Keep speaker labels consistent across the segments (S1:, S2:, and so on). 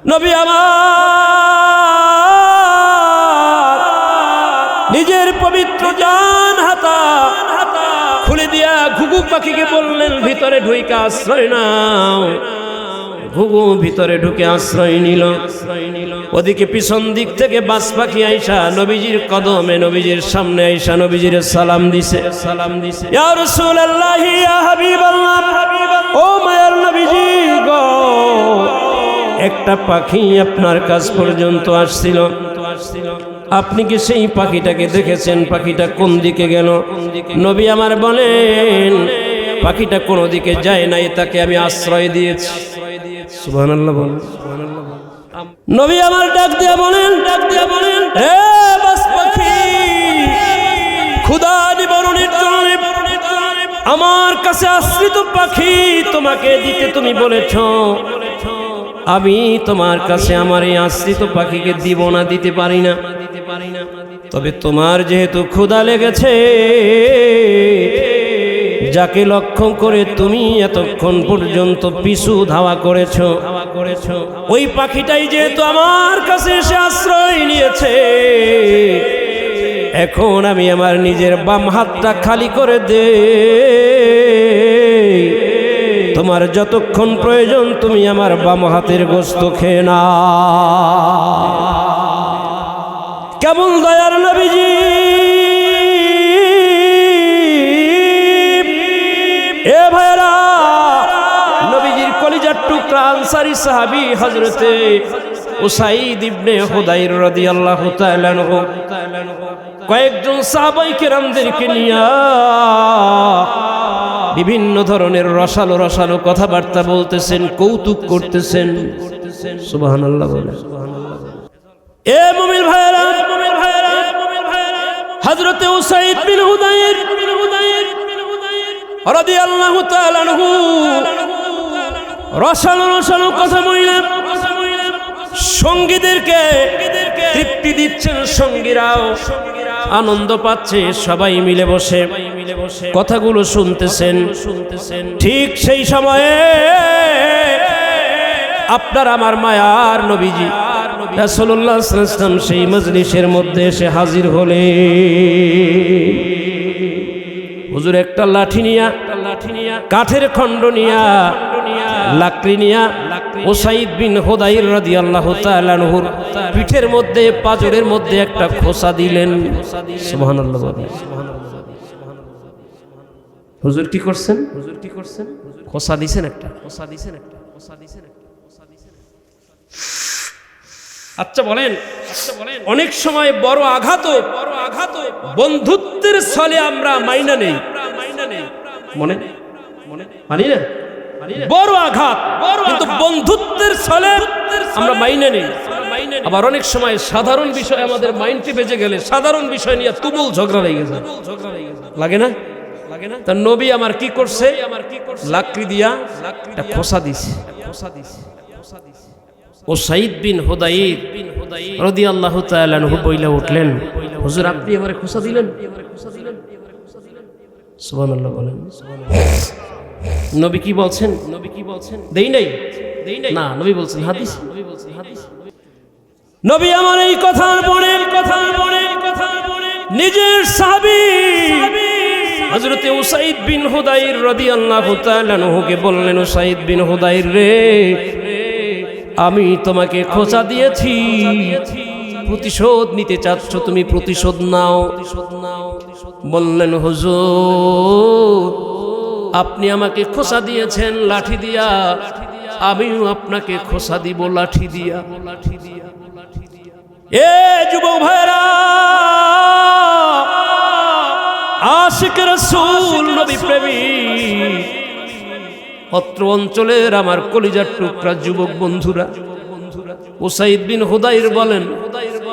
S1: নবী আমার নিজের পবিত্র জান হাতা খুলে দিয়া ঘুঘু পাখিকে বললেন ভিতরে ঢুকে আশ্রয় নাও। ঘুঘু ভিতরে ঢুকে আশ্রয় নিল। ওদিকে পিছন দিক থেকে বাজ পাখি আইসা নবীজির কদমে নবীজির সামনে আইসা নবীজির সালাম দিছে। ইয়া রাসূলুল্লাহ ইয়া হাবিবাল্লাহ, ও মায়ার নবীজি গো, একটা পাখি আপনার কাছ পর্যন্ত আসছিল, আপনি কি সেই পাখিটাকে দেখেছেন? পাখিটা কোন দিকে গেল? নবী আমার বলেন পাখিটা কোনো দিকে যায় নাই, তাকে আমি আশ্রয় দিয়েছি। সুবহানাল্লাহ বলেন। নবী আমার ডাক দিয়া বলেন হে বাজ পাখি, ক্ষুধা নিবারণের জন্য আমার কাছে আশ্রিত পাখি তোমাকে দিতে তুমি বলেছ, আমি তোমার কাছে আমার এই আশ্রিত পাখিকে দিব না, দিতে পারি না। তবে তোমার যেহেতু ক্ষুধা লেগেছে, যাকে লক্ষ্য করে তুমি এতক্ষণ পর্যন্ত পিছু ধাওয়া করেছো, ওই পাখিটাই যেহেতু আমার কাছে এসে আশ্রয় নিয়েছে, এখন আমি আমার নিজের বাম হাতটা খালি করে দে, তোমার যতক্ষণ প্রয়োজন তুমি আমার বাম হাতের গোশত খেয়ে না। কেমন দয়ার নবীজি! এ ভাইরা, নবীজির কলিজার টুকরা আনসারী সাহাবী হযরতে উসাইদ ইবনে হুদাইর রাদিয়াল্লাহু তাআলা আনহু কয়েকজন সাহাবায়ে কেরামদেরকে নিয়ে বিভিন্ন ধরনের রসালো কথাবার্তা বলতেছেন, কৌতুক করতেছেন। সুবহানাল্লাহ বলেন। এ মুমিন ভাইরা, হযরতে উসাইদ বিন হুদাইর রাদিয়াল্লাহু তাআলা আনহু রসালো কথা বললেন, সঙ্গীদেরকে তৃপ্তি দিচ্ছেন, সঙ্গীরাও আনন্দ পাচ্ছে, সবাই মিলে বসে কথাগুলো শুনতেছেন। ঠিক সেই সময়ে আপনার আমার মায়ার নবীজি রাসূলুল্লাহ সাল্লাল্লাহু আলাইহি ওয়াসাল্লাম সেই মজলিসের মধ্যে এসে হাজির হলে হুজুর একটা লাঠি নিয়া, কাঠের খণ্ড নিয়া, লাকড়ি নিয়া উসাইদ বিন হুদাইর রাদিয়াল্লাহু তাআলা আনহুর পিঠের মধ্যে, পাজরের মধ্যে একটা খোসা দিলেন। সুবহানাল্লাহ। হুজুর কি করছেন? খোসা দিছেন একটা। আচ্ছা বলেন, অনেক সময় বড় আঘাত বন্ধুত্বের ছলে আমরা মাইনা নেই, মানি না, বড় আঘাত কিন্তু বন্ধুত্বের ছলে আমরা মাইনা নেই। আবার অনেক সময় সাধারণ বিষয় আমাদের মাইন্ডে বেজে গেলে সাধারণ বিষয় নিয়ে তুমুল ঝগড়া লেগে গেছে, লাগে না? তা নবী আমার কি করছে? লাকড়ি দিয়া একটা খোসা দিছে। উসাইদ বিন হুদাইর রাদিয়াল্লাহু তাআলা আনহু বইলা উঠলেন, হুজুর আপনি আমারে খোসা দিলেন? সুবহানাল্লাহ বলেন। নবী কি বলছেন? দেই নাই না, নবী বলছেন হাদিস। নবী আমার এই কথা বলেন নিজের সাহাবী হযরতে উসাইদ বিন হুদাইর রাদিয়াল্লাহু তাআলা আনহুকে বললেন, উসাইদ বিন হুদাইর রে, আমি তোমাকে খোঁচা দিয়েছি, প্রতিশোধ নিতে চাচ্ছ, তুমি প্রতিশোধ নাও। বললেন হুজুর আপনি আমাকে খোঁচা দিয়েছেন লাঠি দিয়া, আমিও আপনাকে খোঁচা দিব লাঠি দিয়া। এ যুবক ভাইরা, আশিক রাসূল নবী প্রেমিক অত্র অঞ্চলের আমার কলিজার টুকরা যুবক বন্ধুরা, উসাইদ বিন হুদাইর বলেন,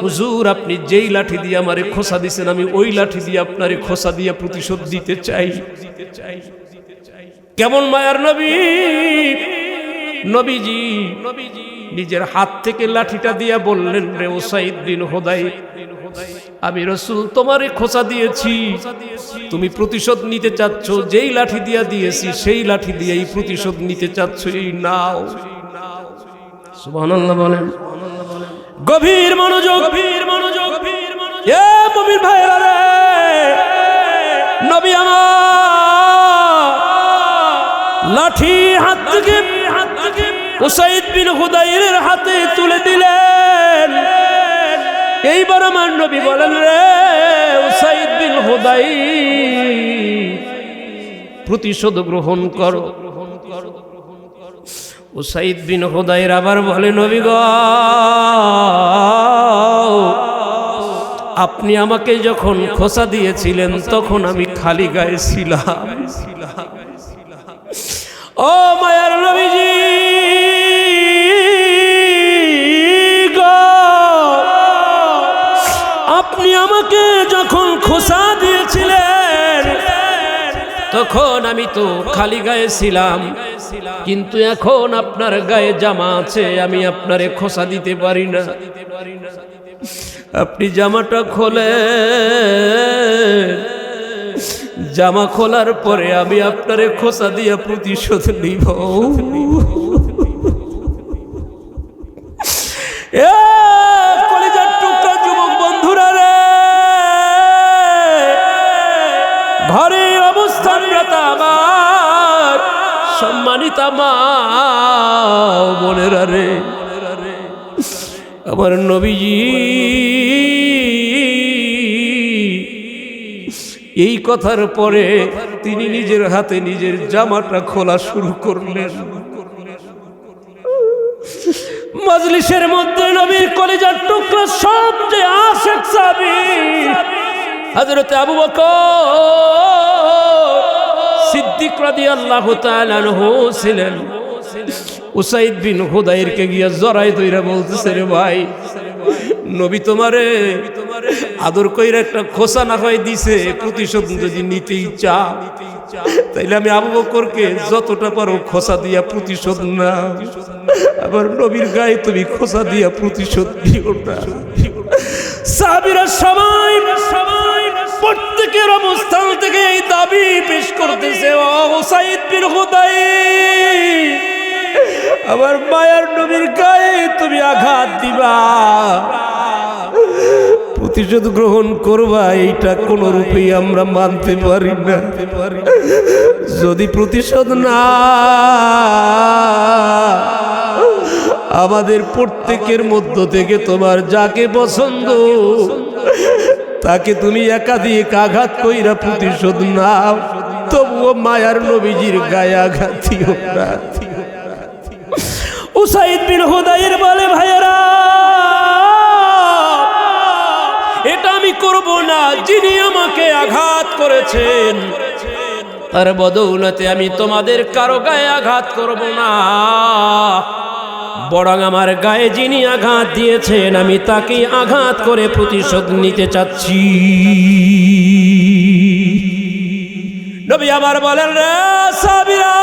S1: হুজুর আপনি যেই লাঠি দিয়ে আমারে খোঁচা দিয়েছেন, আমি ওই লাঠি দিয়ে আপনারে খোঁচা দিয়ে প্রতিশোধ দিতে চাই। কেমন মায়ার নবী! নবীজি নিজের হাত থেকে লাঠিটা দিয়া বললেন, রে উসাইদ বিন হুদাইর, আমি রাসূল তোমারে খোঁচা দিয়েছি, তুমি প্রতিশোধ নিতে চাচ্ছ, যেই লাঠি দিয়া দিয়েছি সেই লাঠি দিয়েই প্রতিশোধ নিতে চাচ্ছ, এই নাও। সুবহানাল্লাহ বলেন। গভীর মনোযোগ, এ মুমিন ভাইরা রে, নবী আমার লাঠি হাত থেকে উসাইদ বিন হুদাইরের হাতে তুলে দিলেন। এইবার আমার নবী বলেন, রে উসাইদ বিন হুদাইর, প্রতিশোধ গ্রহণ করো। উসাইদ বিন হুদাইর আবার বলে, নবী গো, আপনি আমাকে যখন খোঁচা দিয়েছিলেন তখন আমি খালি গায়ে ছিলাম। ও মায়ার নবীজি গো, আপনি আমাকে যখন খোঁচা দিয়েছিলেন তখন আমি তো খালি গায়ে ছিলাম, কিন্তু এখন আপনার গায়ে জামা আছে, আমি আপনারে খোঁচা দিতে পারি না। আপনি জামাটা খোলে, জামা খোলার পরে আমি আপনারে খোঁচা দিয়া প্রতিশোধ নিব। কলিজার টুকরা যুবক বন্ধুরা রে, ঘরে অবস্থানরত আমার সম্মানিত মা বোনেরা রে, আমার নবীজি এই কথার পরে তিনি নিজের হাতে নিজের জামাটা খোলা শুরু করলেন। মজলিসের মধ্যে নবীর কলিজার টুকরা সবচেয়ে আশিক সাহাবী হযরত আবু বকর সিদ্দিক রাদিয়াল্লাহু তাআলা আনহু ছিলেন। উসাইদ বিন হুদাইরকে গিয়া জড়াই ধইরা বলতেছে, রে ভাই, নবী তোমারে আদর কইরা একটা খোসা না হয় দিছে, প্রতিশোধ যদি নিতেই চাও তাইলে আমি আবু বকরকে যতটা পারো খোসা দিয়া প্রতিশোধ নাও, আবার নবীর গায়ে তুমি খোসা দিয়া প্রতিশোধ দিও না। সাহাবীরা সবাই প্রত্যেকের অবস্থান থেকে এই দাবি পেশ করতেছে, ও উসাইদ বিন হুদাইর, আমার মায়ার নবীর গায়ে তুমি আঘাত দিবা, প্রতিশোধ গ্রহণ করবা, এইটা কোন রূপেই আমরা মানতে পারি না। যদি প্রতিশোধ না, আমাদের প্রত্যেকের মধ্য থেকে তোমার যাকে পছন্দ তাকে তুমি একাধিক আঘাত কইরা প্রতিশোধ নাও, তবুও মায়ার নবীজির গায়ে আঘাত দিও না। উসাইদ বিন হুদাইর বলে, ভাইয়েরা, এটা আমি করব না, যিনি আমাকে আঘাত করেছেন তার বদৌলতে আমি তোমাদের কারো গায়ে আঘাত করব না, বরং আমার গায়ে যিনি আঘাত দিয়েছেন আমি তাকে আঘাত করে প্রতিশোধ নিতে চাচ্ছি। নবী আমার বলেন, রে সাহাবীরা,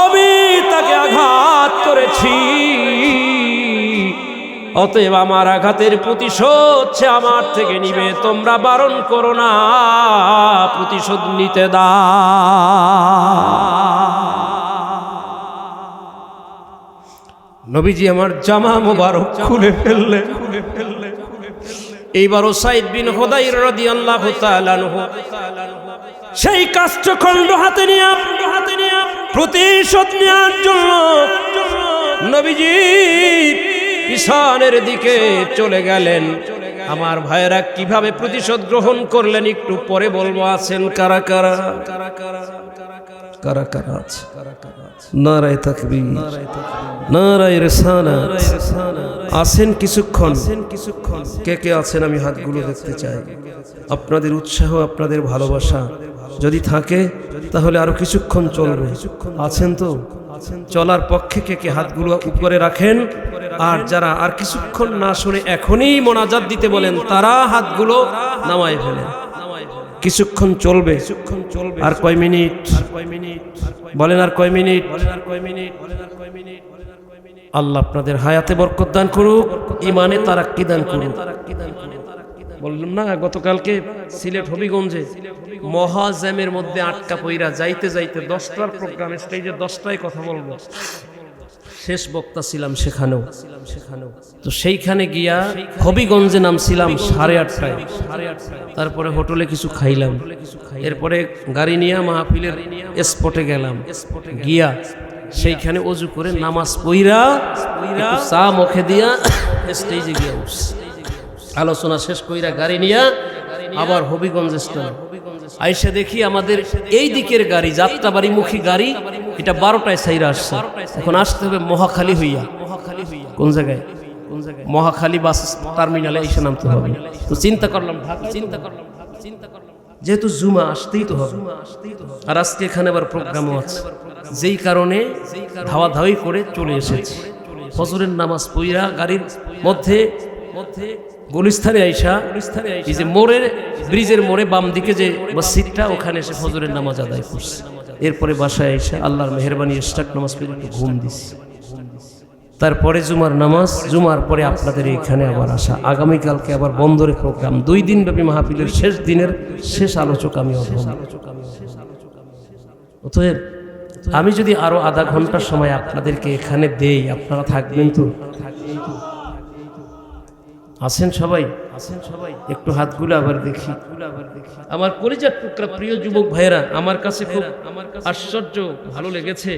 S1: আমি তাকে আঘাত করেছি, অতএব আমার আঘাতের প্রতিশোধ সে আমার থেকে নিবে, তোমরা বারণ করো না, প্রতিশোধ নিতে দাও। নবীজি আমার জামা মোবারক খুলে ফেললেন। এইবার উসাইদ বিন হুদাইর রাদিয়াল্লাহু তাআলা আনহু সেই কাষ্ঠখণ্ড হাতে নিয়ে প্রতিশোধ নেওয়ার জন্য নবীজির পিছনের দিকে চলে গেলেন। আমার ভাইয়েরা কিভাবে প্রতিশোধ গ্রহণ করলেন একটু পরে বলবো। আছেন কারা কারা কারা কারা আছে? নারায়ে তাকবীর, নারায়ে রিসালাত। আছেন কিছুক্ষণ? কে কে আছেন আমি হাতগুলো দেখতে চাই। আপনাদের উৎসাহ, আপনাদের ভালোবাসা যদি থাকে তাহলে আরো কিছুক্ষণ চলবে। আছেন তো? চলার পক্ষে কে কে হাতগুলো উপরে রাখেন। আর যারা আর কিছুক্ষণ না শুনে এখনই মোনাজাত দিতে বলেন তারা হাতগুলো নামায় ফেলেন। কিছুক্ষণ চলবে। আর কয় মিনিট বলেন? আর কয় মিনিট? আল্লাহ আপনাদের হায়াতে বরকত দান করুক, ইমানে তারাক্কি দান করুক। বললাম না গতকালকে সিলেট হবিগঞ্জে মহাজ্যামের মধ্যে আটকা পইরা যাইতে যাইতে 10টার প্রোগ্রাম, স্টেজে 10টায় কথা বলবো, শেষ বক্তা ছিলাম সেখানেও। তো সেইখানে গিয়া হবিগঞ্জে নামছিলাম 8:30টায়। তারপরে হোটেলে কিছু খাইলাম, এরপরে গাড়ি নিয়ে মাহফিলের স্পটে গেলাম। গিয়া সেইখানে অজু করে নামাজ পইরা একটু চা মুখে দিয়া স্টেজে গিয়া উঠছি। আলোচনা শেষ কইরা গাড়ি নিয়ে আবার হবিগঞ্জ স্টেশন আইসা দেখি আমাদের এই দিকের গাড়ি, যাত্রাবাড়িমুখী গাড়ি, এটা 12টায় সাইরা আসছে। এখন আসতে হবে মহাখালী হইয়া। কোন জায়গায়? মহাখালী বাস টার্মিনালে এসে নামতে হবে। তো চিন্তা করলাম যেহেতু জুমা আসতেই তো হবে, আর আজকে এখানে আবার প্রোগ্রামও আছে, যেই কারণে ধাওয়াধাওয়ি করে চলে এসেছি। ফজরের নামাজ পইরা গাড়ির মধ্যে গুলিস্তানে আইসা, এই যে মোড়ের ব্রিজের মোড়ে বাম দিকে যে মসজিদটা, ওখানে এসে ফজরের নামাজ আদায় করছে। এরপরে বাসায় আইসা আল্লাহর মেহেরবানি ইশরাক নামাজ পড়ে একটু ঘুম দিছি। তারপরে জুমার নামাজ, জুমার পরে আপনাদের এইখানে আবার আসা। আগামীকালকে আবার বন্দরে প্রোগ্রাম, 2 দিন ব্যাপী মাহফিলের শেষ দিনের শেষ আলোচক আমি। অতএব আমি যদি আরো আধা ঘন্টার সময় আপনাদেরকে এখানে দেই, আপনারা থাকবেন তো? আছেন সবাই? একটু হাতগুলো আবার দেখি। আমার কলিজার টুকরা প্রিয় যুবক ভাইয়েরা, আমার কাছে খুব আশ্চর্য ভালো লেগেছে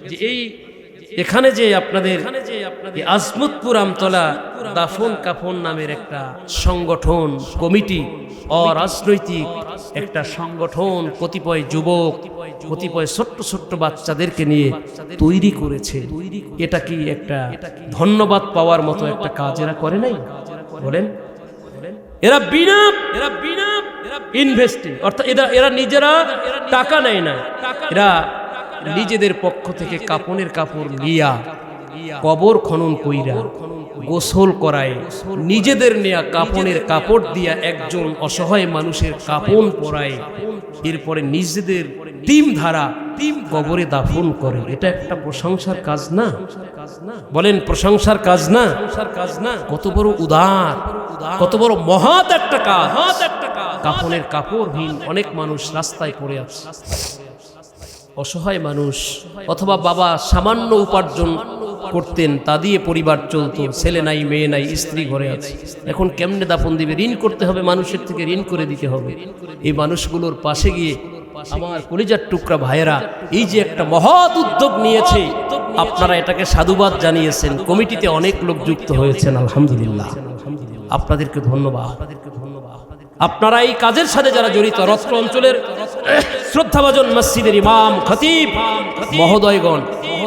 S1: যে এখানে যে আপনাদের আজমতপুর আমতলা দাফন কাফন নামের একটা সংগঠন, কমিটি, অরাজনৈতিক একটা সংগঠন, কতিপয় যুবক, কতিপয় ছোট্ট ছোট্ট বাচ্চাদেরকে নিয়ে তৈরি করেছে। এটা কি একটা ধন্যবাদ পাওয়ার মতো একটা কাজ এরা করে নাই? বলেন, এরা বিনা ইনভেস্টিং, অর্থাৎ এরা নিজেরা টাকা নেয় না, এরা নিজেদের পক্ষ থেকে কাপনের কাপড় লিয়া, কবর খনন কইরা, গোসল করায়, নিজেদের নেয়া কাপনের কাপড় দিয়া একজন অসহায় মানুষের কাপন পরায়, এরপরে নিজেদের টিম ধারা কবরে দাফন করে। এটা একটা প্রশংসার কাজ না? বলেন, প্রশংসার কাজ না? কত বড় উদার, কত বড় মহৎ একটা কাজ। কাপনের কাপড়হীন অনেক মানুষ রাস্তায় পড়ে আছে, অসহায় মানুষ, অথবা বাবা সামান্য উপার্জন করতেন, তা দিয়ে পরিবার চলতো, ছেলে নাই, মেয়ে নাই, স্ত্রী ঘরে আছে, এখন কেমনে দাফন দিবে? ঋণ করতে হবে, মানুষের থেকে ঋণ করে দিতে হবে। এই মানুষগুলোর পাশে গিয়ে আমার কলিজার টুকরা ভাইয়েরা এই যে একটা মহৎ উদ্যোগ নিয়েছে, আপনারা এটাকে সাধুবাদ জানিয়েছেন। কমিটিতে অনেক লোক যুক্ত হয়েছেন, আলহামদুলিল্লাহ, আপনাদেরকে ধন্যবাদ। আপনারা এই কাজের সাথে যারা জড়িত, রত্র অঞ্চলের শ্রদ্ধাভাজন মসজিদের ইমাম, খতিব মহোদয়গণ,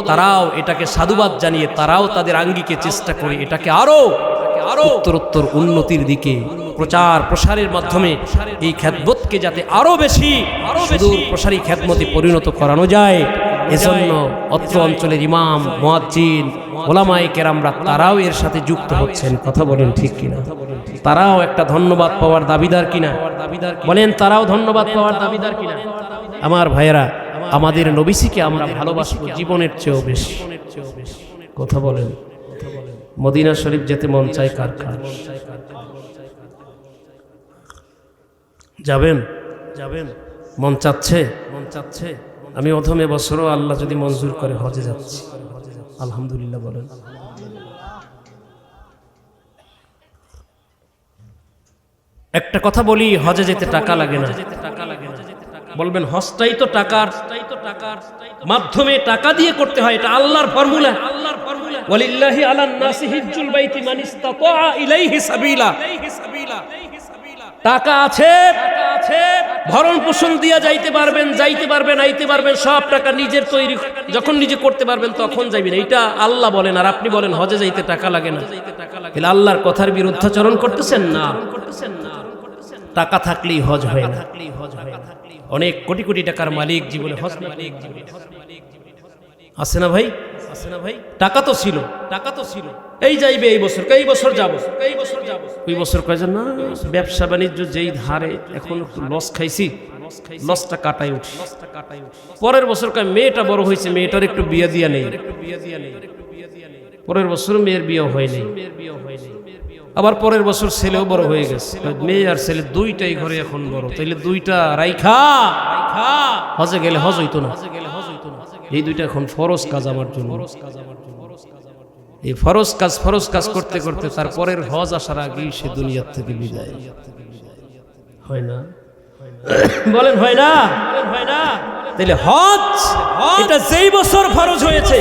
S1: তারাও এটাকে সাধুবাদ জানিয়ে তারাও তাদের আঙ্গিকে চেষ্টা করে এটাকে আরো উত্তরোত্তর উন্নতির দিকে প্রচার প্রসারের মাধ্যমে এই খ্যাতমতকে যাতে আরো বেশি সুদূর প্রসারী খ্যাতমতে পরিণত করানো যায়, এজন্য অত্র অঞ্চলের ইমাম, মুয়াজ্জিন, ওলামায়ে কেরামরা তারাও এর সাথে যুক্ত হচ্ছেন। কথা বলেন ঠিক কিনা? তারাও একটা ধন্যবাদ পাওয়ার দাবিদার কিনা? বলেন, তারাও ধন্যবাদ পাওয়ার দাবিদার কিনা? আমার ভাইয়েরা, আমাদের নবীকে আমরা ভালোবাসবো জীবনের চেয়েও বেশি। কথা বলেন, মদিনা শরীফ যেতে মন চায় কার কার? যাবেন? মন চাচ্ছে? আমি অধমে বছরও আল্লাহ যদি মঞ্জুর করে হজে যাচ্ছি, আলহামদুলিল্লাহ বলেন। একটা কথা বলি, হজে যেতে টাকা লাগে না। বলবেন হজটাই তো টাকার মাধ্যমে, টাকা দিয়ে করতে হয়, এটা আল্লাহর ফর্মুলা। ওয়ালিল্লাহি আলান নাসি হিজ্জুল বাইতি মান ইসতাতা ইলাইহি সাবিলা। টাকা আছে, ভরণ পোষণ দিয়া যাইতে পারবেন, আইতে পারবেন, সব টাকা নিজের তৈরি, যখন নিজে করতে পারবেন তখন যাইবেন। এইটা আল্লাহ বলেন, আর আপনি বলেন হজে যাইতে টাকা লাগে না। তাহলে আল্লাহর কথার বিরুদ্ধাচরণ করতেছেন না। টাকা থাকলেই হজ হয় না। অনেক কোটি কোটি টাকার মালিক জীবনে হজ আছে না ভাই? টাকা তো ছিল, এই যাইবে, এই বছর যাব, ওই বছর কয়েছেন না, ব্যবসা বাণিজ্য যেই ধারে এখন একটু লস খাইছি, লসটা কাটাই উঠি। পরের বছর কয় মেয়েটা বড় হয়েছে, মেয়েটার একটু বিয়ে দিয়া নেই, পরের বছর মেয়ের বিয়ে হয়নি, আবার পরের বছর ছেলেও বড় হয়ে গেছে, মেয়ে আর ছেলে দুইটাই ঘরে এখন বড়, তাইলে দুইটা রাইখা হজে গেলে হজ হইতো না। এই দুইটা এখন ফরজ কাজ আমার জন্য। এই ফরজ কাজ করতে করতে তার পরের হজ আসার আগেই সে দুনিয়ার থেকে বিদায় হয় না। বলেন হয় না? তাহলে হজ এটা যেই বছর ফরজ হয়েছে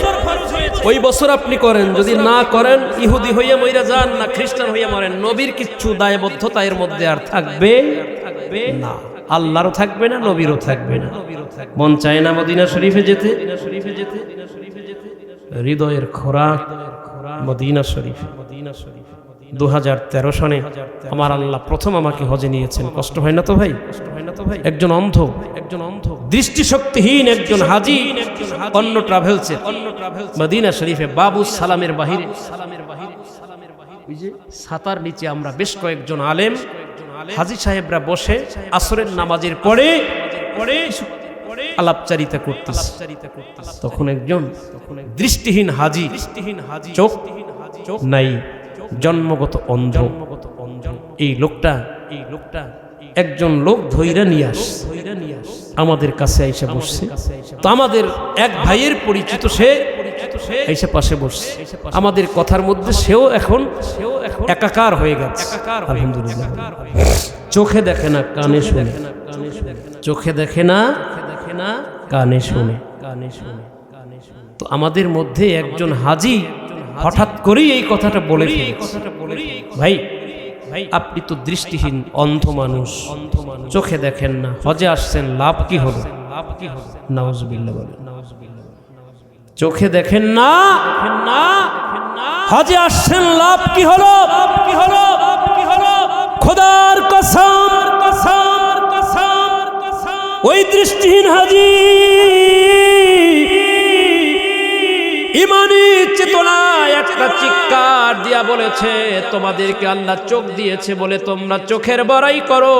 S1: ওই বছর আপনি করেন, যদি না করেন ইহুদি হইয়া মইরা যান না খ্রিস্টান হইয়া মরেন, নবীর কিছু দায়বদ্ধতা এর মধ্যে আর থাকবে না, আল্লাহরও থাকবে না, নবীরও থাকবে না। মন চায় না মদিনা শরীফে যেতে, হৃদয়ের খোরাক মদিনা শরীফ। 2013 সনে আমার আল্লাহ প্রথম আমাকে হজে নিয়েছেন। কষ্ট হয় না তো ভাই? একজন অন্ধ দৃষ্টিশক্তিহীন একজন হাজি অন্য ট্রাভেলসে মদিনা শরীফে বাবু সালামের বাহিরে ছাতার নিচে আমরা বেশ কয়েকজন আলেম হাজি সাহেবরা বসে আসরের নামাজের পরে আলাপচারিতা করতেছে। তখন একজন দৃষ্টিহীন হাজি, চোখ নাই, জন্মগত অন্ধ, এই লোকটা একজন লোক ধইরা নিয়ে আমাদের কাছে আইসা বসছে। তো আমাদের এক ভাইয়ের পরিচিত, সে এসে পাশে বসছে। আমাদের কথার মধ্যে সেও এখন একাকার হয়ে গেছে। আলহামদুলিল্লাহ। চোখে দেখে না কানে শুনে, চোখে দেখে না কানে শুনে। তো আমাদের মধ্যে একজন হাজি হঠাৎ করেই এই কথাটা বলে ফেলেছে, ভাই আপনি তো দৃষ্টিহীন অন্ধ মানুষ, চোখে দেখেন না, হজে আসছেন, লাভ কি হলো? নাউজুবিল্লাহ বলেন। চোখে দেখেন না, হজে আসছেন, লাভ কি হলো? খোদার কসম, ওই দৃষ্টিহীন হাজি ইমানি চেতনায় একটা চিৎকার দিয়া বলেছে, তোমাদেরকে আল্লাহ চোখ দিয়েছে বলে তোমরা চোখের বড়াই করো।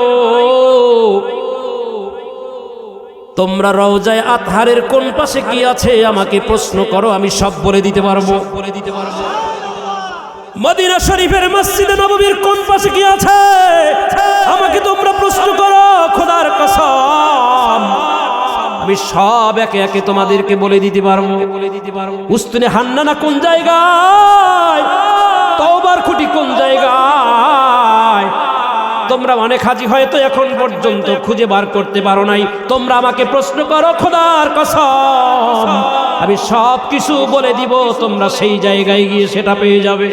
S1: তোমরা রওজায়ে আতহারের কোন পাশে কি আছে আমাকে প্রশ্ন করো, আমি সব বলে দিতে পারবো। মদিনা শরীফের মসজিদে নববীর কোন পাশে কি আছে আমাকে তোমরা প্রশ্ন করো, খোদার কসম আমি সব একে একে তোমাদেরকে বলে দিতে পারবো। উস্তুনে হান্নানা কোন জায়গায়, তওবার খুঁটি কোন জায়গায়, তোমরা অনেক হাজি হয়তো এখন পর্যন্ত খুঁজে বার করতে পারো নাই। তোমরা আমাকে প্রশ্ন করো, খোদার কসম আমি সব কিছু বলে দিব, তোমরা সেই জায়গায় গিয়ে সেটা পেয়ে যাবে।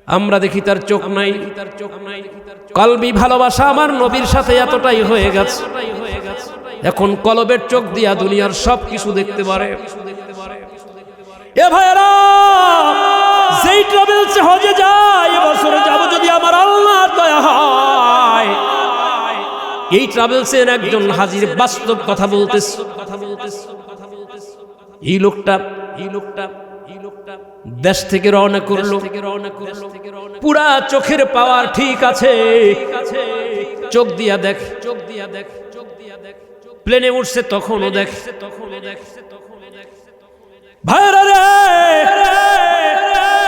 S1: আমরা দেখি তার চোখ নাই, কলবি ভালোবাসা আমার নবীর সাথে এতটাই হয়ে গেছে, এখন কলবের চোখ দিয়া দুনিয়ার সব কিছু দেখতে পারে। এ ভাইরা, যেই ট্রাভেলসে হজে যায় এবছরে যাব যদি আমার আল্লাহর দয়া হয়। এই ট্রাভেলসের একজন হাজির বাস্তব কথা বলতেছে। এই লোকটা দেশ থেকে রওনা করলো, পুরা চোখের পাওয়ার ঠিক আছে, চোখ দিয়া দেখ, প্লেনে উঠছে তখনও দেখ। ভাইরা রে,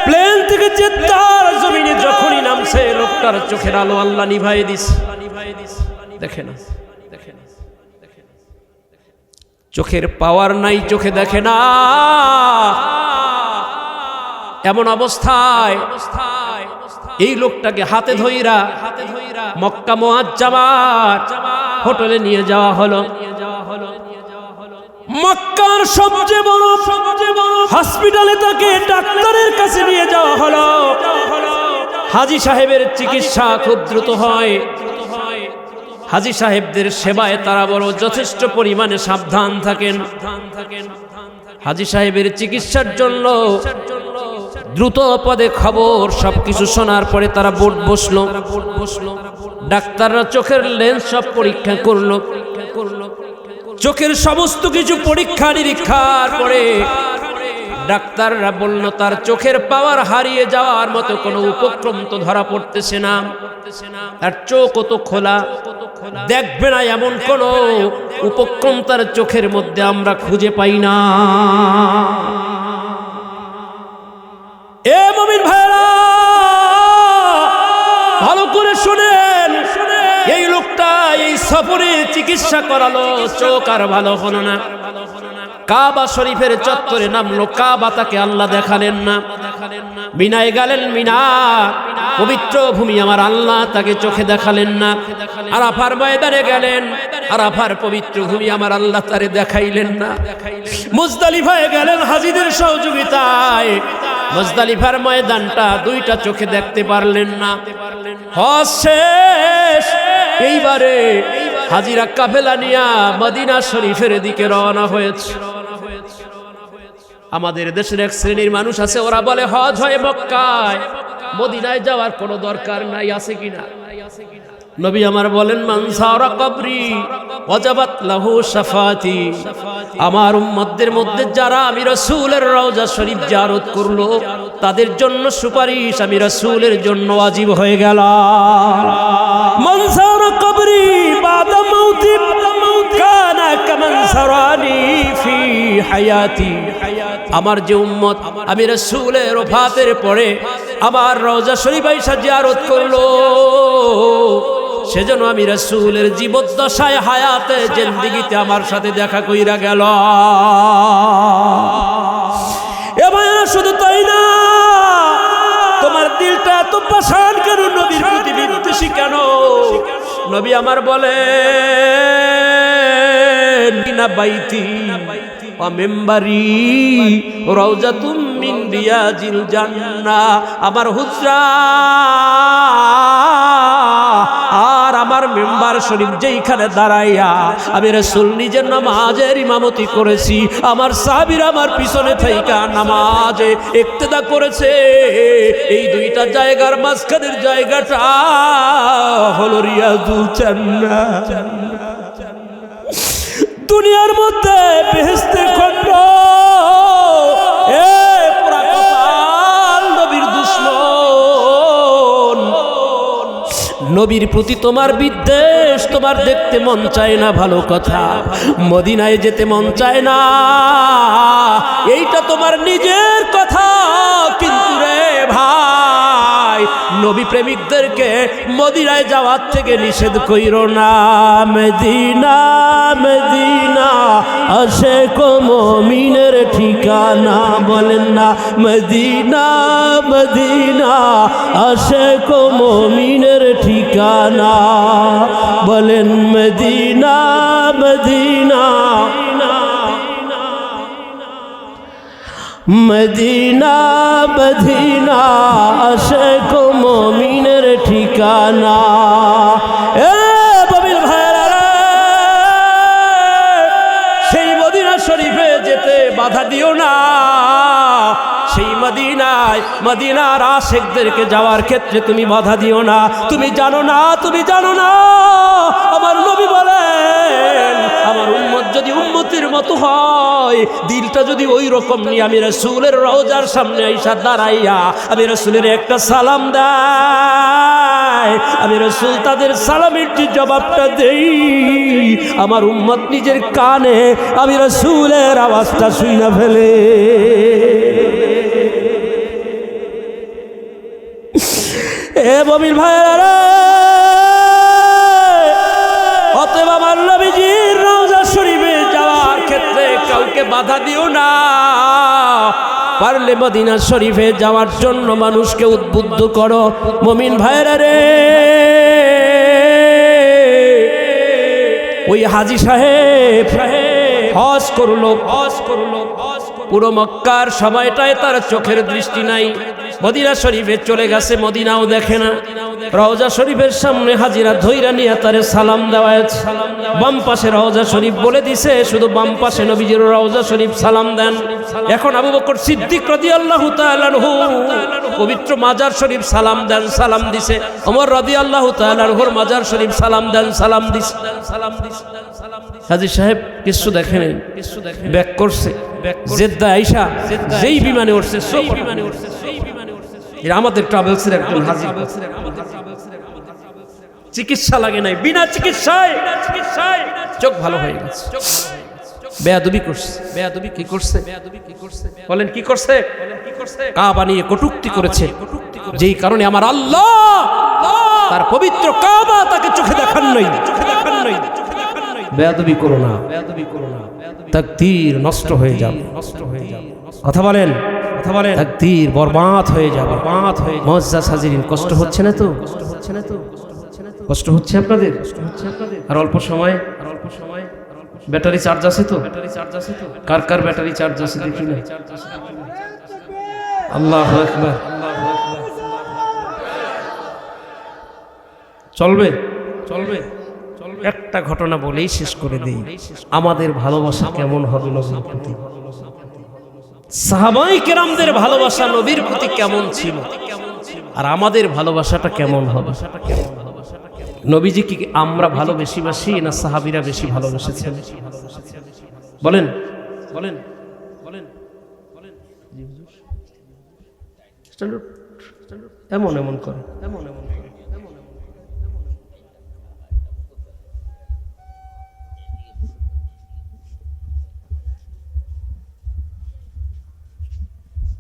S1: প্লেন থেকে যে তার জমিনে যখনই নামছে লোকটার চোখের আলো আল্লাহ নিভাই দিছে। দেখে না, চোখের পাওয়ার নাই, চোখে দেখে না। এমন অবস্থায় এই লোকটাকে হাতে ধইরা মক্কা মুআজ্জামার হোটেলে নিয়ে যাওয়া হলো। মক্কার সবচেয়ে বড় হসপিটালে তাকে ডাক্তারের কাছে নিয়ে যাওয়া হলো। হাজী সাহেবের চিকিৎসা খুব দ্রুত হয়। হাজী সাহেবদের সেবায় তারা বড় যথেষ্ট পরিমাণে সাবধান থাকেন। হাজী সাহেবের চিকিৎসার জন্য দ্রুত পদে খবর সবকিছু শোনার পরে তারা বোর্ড বসলো। ডাক্তাররা চোখের লেন্স সব পরীক্ষা করলো। চোখের সমস্ত কিছু পরীক্ষা নিরীক্ষার পরে ডাক্তাররা বলল তার চোখের পাওয়ার হারিয়ে যাওয়ার মতো কোনো উপক্রম তো ধরা পড়তেছে না, তার চোখ তো খোলা, দেখবে না এমন কোন উপক্রম তার চোখের মধ্যে আমরা খুঁজে পাই না। এ মুমিন ভাইরা ভালো করে শুনেন, এই লোকটা এই সফরে চিকিৎসা করালো, চোখ আর ভালো হলো না। কাবা শরীফের চত্বরে নামলো, কাবা তাকে আল্লাহ দেখালেন না। মিনায় গেলেন, মিনা পবিত্র ভূমি, আমার আল্লাহ তাকে চোখে দেখালেন না। আরাফার ময়দানে গেলেন, আরাফার পবিত্র ভূমি, আমার আল্লাহ তারে দেখাইলেন না। মুজদালিফায় গেলেন হাজীদের সহযোগিতায়, মুজদালিফার ময়দানটা দুইটা চোখে দেখতে পারলেন না। হজ শেষ, এইবারে হাজিরা কাফেলা নিয়া মদিনা শরীফের দিকে রওনা হয়েছে। আমাদের দেশের এক শ্রেণীর মানুষ আছে, ওরা বলে হজ হয় মক্কায়, মদিনায় যাওয়ার কোনো দরকার নাই। আছে কিনা? নবী আমার বলেন, মান সারা কবরি ওয়াজাবাত লাহু শাফাতি, আমার উম্মতদের মধ্যে যারা আমি রাসূলের রওজা শরীফ জিয়ারত করলো তাদের জন্য সুপারিশ আমি রাসূলের জন্য ওয়াজিব হয়ে গেল। মান সারা কবরি বাদা মাউতি কানা কামান সারানি ফি হায়াতি, আমার যে উম্মত আমি রাসূলের ওফাতের পরে আমার রওজা শরীফ আইসা জিয়ারত করলো, সেজন্য আমি রাসূলের জীবদ্দশায় হায়াতে জিন্দেগিতে আমার সাথে দেখা কইরা গেল। এ ভাইরা শুধু তাই না, তোমার দিলটা এত পাষাণ কেন? নবীর প্রতি বিদ্বেষী কেন? নবী আমার বলেন, না বাইতি ওয়া মিম্বারি রাউজাতুম মিন রিয়াজিল জান্নাহ, আমার হুজরা আর আমার মেম্বার শরীফ যেইখানে দাঁড়াইয়া আমি রাসূল নিজের নামাজের ইমামতি করেছি, আমার সাহাবীরা আমার পিছনে থাইকা নামাজে ইক্তেদা করেছে, এই দুইটা জায়গার মাঝখানের জায়গাটা হলো রিয়াজুল জান্নাহ। দুনিয়ার মধ্যে বেহেশতের খণ্ড, এ পুরা কপাল নবীর দুশমন। নবীর প্রতি তোমার বিদ্বেষ, তোমার দেখতে মন চায় না ভালো কথা, মদিনায় যেতে মন চায় না, এইটা তোমার নিজের কথা। কিন্তু রে ভাই, নবী প্রেমিকদেরকে মদিনায় যাওয়ার থেকে নিষেধ কইরো না। মদিনা মদিনা আশিক মুমিনের ঠিকানা, বলেন না মদিনা মদিনা আশিক মুমিনের ঠিকানা, বলেন মদিনা মদিনা মদিনা মদিনা আশিক মুমিনের ঠিকানা। এ বাবিল ভাইরা রে, সেই মদিনা শরীফে যেতে বাধা দিও না। সেই মদিনায় মদিনার আশিকদেরকে যাওয়ার ক্ষেত্রে তুমি বাধা দিও না। তুমি জানো না, তুমি জানো না, আমার নবী বলেন, আমার উম্মত যদি উম্মতির মতো হয়, দিলটা যদি ওই রকম নিয়ে আমি রাসূলের রওজার সামনে আইসা দাঁড়াইয়া আমি রাসূলের একটা সালাম দেয়, আমি রাসূল তাদের সালামের যে জবাবটা দেই, আমার উম্মত নিজের কানে আমি রাসূলের আওয়াজটা শুইনা ফেলে। এ মুমিন ভাইরা, অতএব আমার নবীজির রওজা শরীফে যাওয়ার ক্ষেত্রে কাউকে বাধা দিও না। পারলে মদিনা শরীফে যাওয়ার জন্য মানুষকে উদ্বুদ্ধ করো। মুমিন ভাইরা রে, ওই হাজী সাহেব হজ করলো, পুরো মক্কার সময়টায় তার চোখের দৃষ্টি নাই, মদিনা শরীফে চলে গেছে, মদিনাও দেখে না। রওজা শরীফের সামনে হাজিরা ধইরা নিয়ে তারে সালাম দেওয়া, বাম পাশে রওজা শরীফ বলে দিছে, শুধু বাম পাশে নবীজির রওজা শরীফ সালাম দেন। এখন আবু বকর সিদ্দিক রাদিয়াল্লাহু তাআলা আনহু পবিত্র মাজার শরীফ সালাম দেন, সালাম দিছে। ওমর রাদিয়াল্লাহু তাআলা আনহুর মাজার শরীফ সালাম দেন, সালাম দিছে। হাজী সাহেব কিছু দেখেন, ব্যাক করছে, জেদ্দা আইসা যেই বিমানে উঠছে, সব বিমানে উঠছে। এরা আমাদের ট্রাভেলসের একজন হাজী, চিকিৎসা লাগে নাই, বিনা চিকিৎসায় চোখ ভালো হয়ে গেছে। বেয়াদবি করছে, বেয়াদবি কি করছে, বলেন কি করছে? কাবা নিয়ে কটূক্তি করেছে, যেই কারণে আমার আল্লাহ তার পবিত্র কাবা তাকে চোখে দেখান নাই। বেয়াদবি করো না, তাকদীর নষ্ট হয়ে যাবে। কথা বলেন, তাকদীর বরবাদ হয়ে যাবে। মুআজ্জাজ হাজিরিন, কষ্ট হচ্ছে না তো? কষ্ট হচ্ছে আপনাদের? আর অল্প সময় ব্যাটারি চার্জ আছে তো? কার কার ব্যাটারি চার্জ আছে দেখি না। আল্লাহু আকবার। চলবে। একটা ঘটনা বলেই শেষ করে দেই। আমাদের ভালোবাসা কেমন হবে নবীর প্রতি? সাহাবায়ে কেরামদের ভালোবাসা নবীর প্রতি কেমন ছিল, আর আমাদের ভালোবাসাটা কেমন হবে? নবীজি কি আমরা ভালোবাসি না সাহাবীরা বেশি ভালোবেসেছেন? বলেন। এমন করে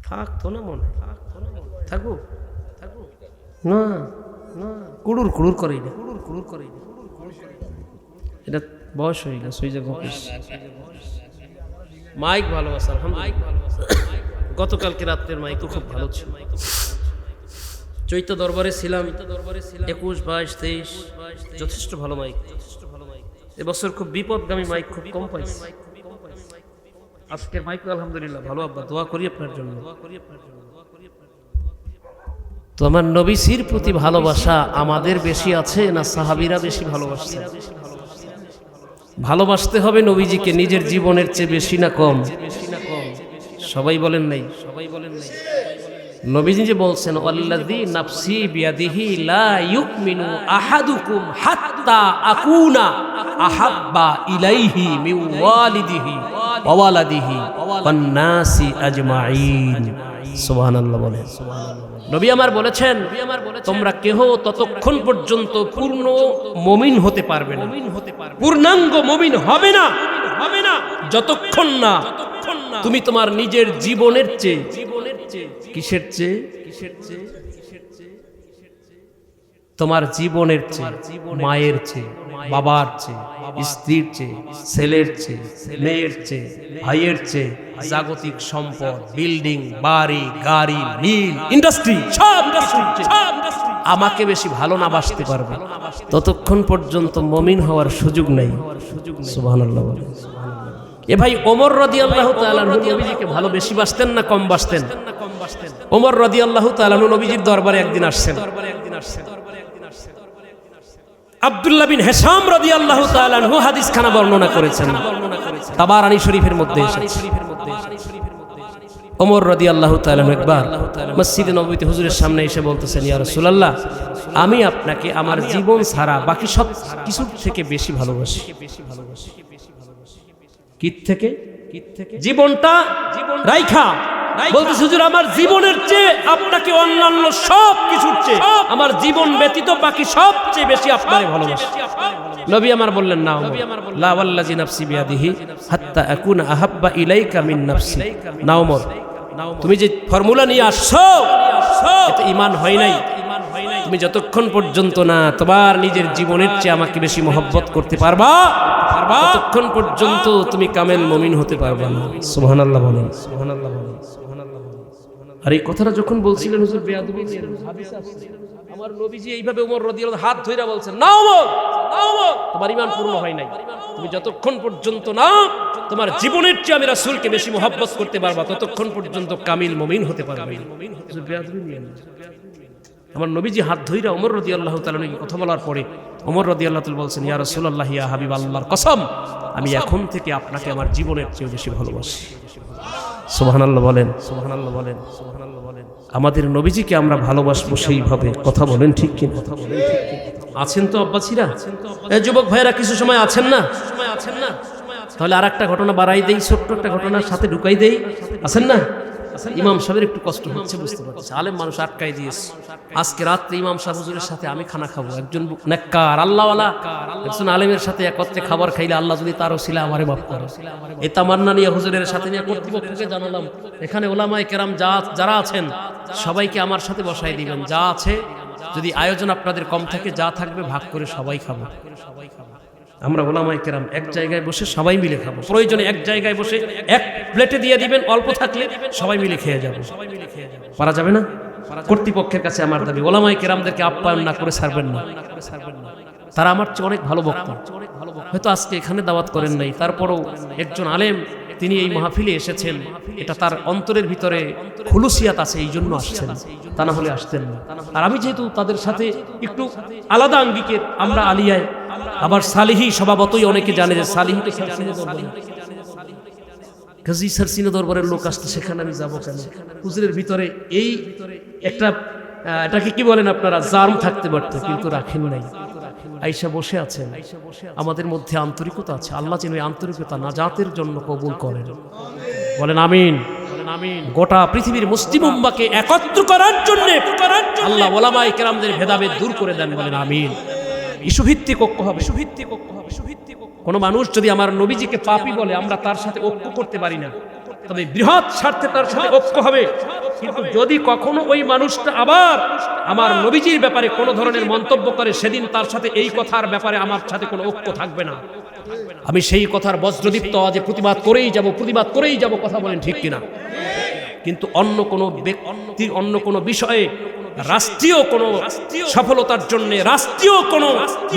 S1: থাকতো না, মনে থাকুক না, কুড়ুর করে না, এটা বয়স হয়ে গেছে। ওই যে মাইক ভালো আছে, গতকালকে রাত্রের মাইকও খুব ভালো ছিল। চৈত্য দরবারে ছিলাম, 21, 22, 23 যথেষ্ট ভালো মাইক। এবছর খুব বিপদগামী মাইক খুব কম পাইছি। আজকের মাইক আলহামদুলিল্লাহ ভালো। আব্বা দোয়া করি আপনার জন্য। তো আমার নবীর প্রতি ভালোবাসা আমাদের বেশি আছে না সাহাবীরা বেশি ভালোবাসছে? ভালোবাসতে হবে নবীজিকে নিজের জীবনের চেয়ে বেশি না কম? সবাই বলেন নাই। নবীজি যে বলছেন, আল্লাযী নাফসি বিয়াদিহি লা ইউমিনু আহাদুকুম হাত্তা আকুনা আহাব্বা ইলাইহি মিন ওয়ালিদিহি ওয়া ওয়ালাদিহি ওয়ান নাসি আজমাইন। সুবহানাল্লাহ বলেন। নবী আমার বলেছেন, তোমরা কেহ ততক্ষণ পর্যন্ত পূর্ণ মুমিন হতে পারবে না, পূর্ণাঙ্গ মুমিন হবে না যতক্ষণ না তুমি তোমার নিজের জীবনের চেয়ে, কিসের চেয়ে? তোমার জীবনের চেয়ে, মায়ের চেয়ে, বাবার চেয়ে, স্ত্রীর চেয়ে, ছেলের চেয়ে, মেয়ের চেয়ে, ভাইয়ের চেয়ে, জাগতিক সম্পদ, বিল্ডিং, বাড়ি, গাড়ি, মিল, ইন্ডাস্ট্রি, সব আমাকে বেশি ভালো না বাসতে পারবে, ততক্ষণ পর্যন্ত মুমিন হওয়ার সুযোগ নেই। সুবহানাল্লাহ। এ ভাই, ওমর রাদিয়াল্লাহু তাআলা আনহু নবীজিকে ভালো বেশি বাসতেন না কম বাসতেন? ওমর রাদিয়াল্লাহু তাআলা আনহু নবীজির দরবারে একদিন আসছেন। আব্দুল্লাহ বিন হিশাম রাদিয়াল্লাহু তাআলা আনহু হাদিস খানা বর্ণনা করেছেন, তাবারানী শরীফের মধ্যে এসেছে। ওমর রাদিয়াল্লাহু তাআলা আনহু একবার মসজিদে নববীতে হুজুরের সামনে এসে বলতেছেন, ইয়া রাসূলুল্লাহ, আমি আপনাকে আমার জীবন ছাড়া বাকি সব কিছুর থেকে বেশি ভালোবাসি। কি থেকে? জীবনটা রাইখা বলতেছে, হুজুর আমার জীবনের চেয়ে আপনাকে অন্যান্য সব কিছুর চেয়ে, আমার জীবন ব্যতীত বাকি সবচেয়ে বেশি আপনারে ভালোবাসি। নবী আমার বললেন, না, লা ওয়াল্লাযী নাফসি বিয়াদিহি হাত্তা আকুনা আহাব্বা ইলাইকা মিন নাফসি। না ওমর, তুমি যে ফর্মুলা নিয়ে আসছো এতে ঈমান হয় নাই। তুমি যতক্ষণ পর্যন্ত না তোমার নিজের জীবনের চেয়ে আমাকে বেশি মহব্বত করতে পারবা, ততক্ষণ পর্যন্ত তুমি কামেল মুমিন হতে পারবা না। সুবহানাল্লাহ বলেন। আর এই কথাটা যখন বলছিলেন হুজুর বেয়াদবি নিয়ে, আমার নবীজি এইভাবে ওমর রাদিয়াল্লাহু হাত ধইরা বলছেন, না ওমর, তোমার ঈমান পূর্ণ হয় নাই। তুমি যতক্ষণ পর্যন্ত না তোমার জীবনের চেয়ে আমি রাসূলকে বেশি মহব্বত করতে পারবা, ততক্ষণ পর্যন্ত কামিল মুমিন হতে পারবে না। হুজুর বেয়াদবি নিয়ে আমার নবীজি হাত ধইরা ওমর রাদিয়াল্লাহু তাআলা কথা বলার পরে ওমর রাদিয়াল্লাহু তাআলা বলছেন, ইয়া রাসূলুল্লাহ, ইয়া হাবিবাল্লাহর কসম, আমি এখন থেকে আপনাকে আমার জীবনের চেয়ে বেশি ভালোবাসি। সুবহানাল্লাহ বলেন। আমাদের নবীজিকে আমরা ভালোবাসবো সেইভাবে। কথা বলেন ঠিক কিনা? আছেন তো আব্বাসীরা? এই যুবক ভাইরা কিছু সময় আছেন না? তাহলে আর একটা ঘটনা বাড়াই দেই, ছোট্ট একটা ঘটনার সাথে ঢুকাই দেই। আছেন না? ইমাম সাহেবের একটু কষ্ট হচ্ছে, বুঝতে পারছি। আলেম মানুষ আটকাই দিয়েছে। আজকে রাত্রে ইমাম সাহেব হুজুরের সাথে আমি খানা খাবো। একজন নেককার আল্লাহওয়ালা একজন আলেমের সাথে একত্রে খাবার খাইলে আল্লাহ যদি তার ওসিলা আমারে মাফ করে, এই তামান্না নিয়ে হুজুরের সাথে নিয়ে কর্তৃপক্ষকে জানালাম, এখানে ওলামায়ে কেরাম যারা আছেন সবাইকে আমার সাথে বসাই দিবেন। যা আছে, যদি আয়োজন আপনাদের কম থাকে, যা থাকবে ভাগ করে সবাই খাবো। আমরা ওলামায়ে কেরাম এক জায়গায় বসে সবাই মিলে খাবো। প্রয়োজনে এক জায়গায় বসে এক প্লেটে দিয়ে দিবেন, অল্প থাকলে সবাই মিলে খেয়ে যাবে। পারা যাবে না? কর্তৃপক্ষের কাছে আমার দাবি, ওলামায়ে কেরামদেরকে আপ্যায়ন না করে ছাড়বেন না। তারা আমার চেয়ে অনেক ভালো বক্তা। হয়তো আজকে এখানে দাওয়াত করেন নাই, তারপরও একজন আলেম তিনি এই মাহফিলে এসেছেন, এটা তার অন্তরের ভিতরে খুলুসিয়াত আছে, এই জন্য আসছেন, তা না হলে আসতেন না। আর আমি যেহেতু তাদের সাথে একটু আলাদা আঙ্গিকের, আমরা আলিয়ায়, আবার সালিহি স্বভাবতই অনেকে জানে যে সালিহি তো কাজী সারসিনা দরবারের লোক আসতে, সেখানে আমি যাবো কেন? হুজুরের ভিতরে এই একটা এটাকে কি বলেন আপনারা, জার্ম থাকতে পারতো, কিন্তু রাখেন নাই। আইসা বসে আছেন, আমাদের মধ্যে আন্তরিকতা আছে। আল্লাহ যেন এই আন্তরিকতা নাজাতের জন্য কবুল করেন, বলেন আমিন। গোটা পৃথিবীর মুসলিম উম্মাহকে একত্র করার জন্য আল্লাহ ওলামায়ে কেরামদের ভেদাভেদ দূর করে দেন, বলেন আমিন। ইস্যুভিত্তিক ঐক্য হবে। কোন মানুষ যদি আমার নবীজিকে পাপী বলে, আমরা তার সাথে ঐক্য করতে পারি না, তবে বৃহৎ স্বার্থে তার সাথে ঐক্য হবে। কিন্তু যদি কখনো ওই মানুষটা আবার আমার নবীজির ব্যাপারে কোনো ধরনের মন্তব্য করে, সেদিন তার সাথে এই কথার ব্যাপারে আমার সাথে কোনো ঐক্য থাকবে না। আমি সেই কথার বজ্রদীপ্ত আজে প্রতিবাদ করেই যাব, কথা বলেন ঠিক কিনা? কিন্তু অন্য কোনো ব্যক্তি, অন্য কোনো বিষয়ে, রাষ্ট্রীয় কোনো সফলতার জন্য, রাষ্ট্রীয় কোনো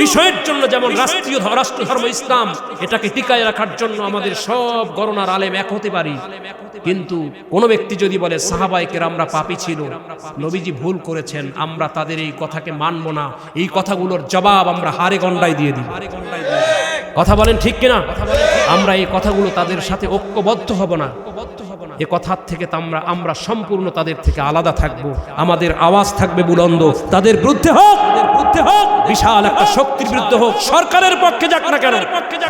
S1: বিষয়ের জন্য, যেমন রাষ্ট্র ধর্ম ইসলাম, এটাকে টিকায় রাখার জন্য আমাদের সব গণনার আলেম এক হতে পারি। কিন্তু কোনো ব্যক্তি যদি বলে সাহাবায়ে কেরামরা পাপী ছিল, নবীজি ভুল করেছেন, আমরা তাদের এই কথাকে মানব না, এই কথাগুলোর জবাব আমরা হাড়ে গন্ডায় দিয়ে দিই। কথা বলেন ঠিক কিনা? আমরা এই কথাগুলো তাদের সাথে ঐক্যবদ্ধ হব না। এ কথার থেকে আমরা সম্পূর্ণ তাদের থেকে আলাদা থাকব। আমাদের আওয়াজ থাকবে বুলন্দ, তাদের বিরুদ্ধে হোক, বিশাল একটা শক্তির বিরুদ্ধে হোক, সরকারের পক্ষে যাক না কেন,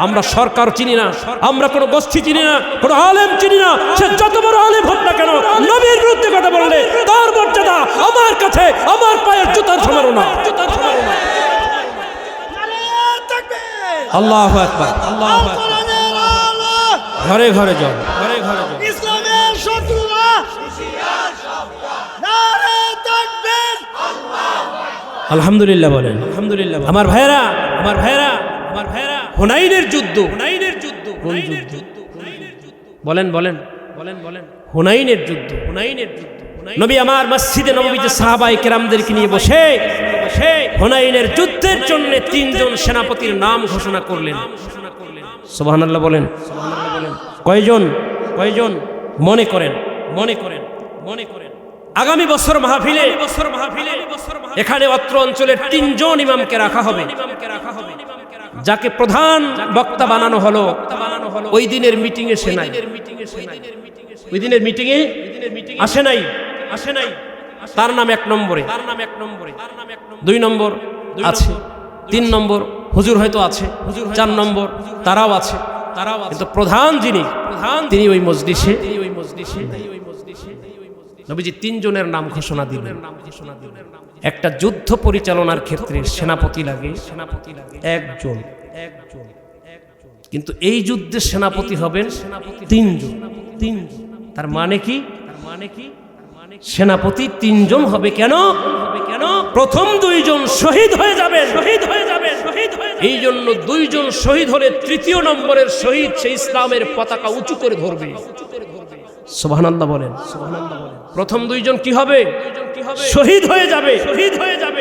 S1: আমরা সরকার চিনি না, আমরা কোনো গোষ্ঠী চিনি না, কোনো আলেম চিনি না, সে যত বড় আলেম হোক না কেন, নবীর বিরুদ্ধে কথা বললে তার মর্যাদা আমার কাছে আমার পায়ের জুতার সমান না। আল্লাহু আকবার, আল্লাহু আকবার। ঘরে ঘরে যাও, ঘরে ঘরে যাও।
S2: ইসলামের শত্রুরা নারে তাকবীর,
S1: আলহামদুলিল্লাহ বলেন, আলহামদুলিল্লাহ। আমার ভাইরা, হুনাইনের যুদ্ধ, কোন যুদ্ধ? বলেন হুনাইনের যুদ্ধ। নবী আমার মসজিদে নববীতে সাহাবায়ে কেরামদেরকে নিয়ে বসে হুনাইনের যুদ্ধের জন্য 3 জন সেনাপতির নাম ঘোষণা করলেন। সুবহানাল্লাহ বলেন। কয়জন? মনে করেন। আগামী বছর মাহফিলে এখানে অত্র অঞ্চলের 3 জন ইমামকে রাখা হবে, যাকে প্রধান বক্তা বানানো হলো। ওই দিনের মিটিং এ নাই, ওই দিনের মিটিং এ আসে নাই। তার নাম 1 নম্বরে, 2 নম্বর আছে, 3 নম্বর হুজুর হয়তো আছে, 4 নম্বর তারাও আছে, কিন্তু প্রধান যিনি, তিনি ওই মজলিসে। নবীজি 3 জনের নাম ঘোষণা দিলেন। একটা যুদ্ধ পরিচালনার ক্ষেত্রে সেনাপতি লাগে 1 জন, কিন্তু এই যুদ্ধে সেনাপতি হবেন 3 জন। তার মানে কি? সেনাপতি 3 জন হবে। কেন? প্রথম 2 জন শহীদ হয়ে যাবে। এই জন্য 2 জন শহীদ হলে 3য় নম্বরের শহীদ সে ইসলামের পতাকা উঁচু করে ধরবে। সুবহানাল্লাহ বলেন। প্রথম 2 জন কি হবে? শহীদ হয়ে যাবে।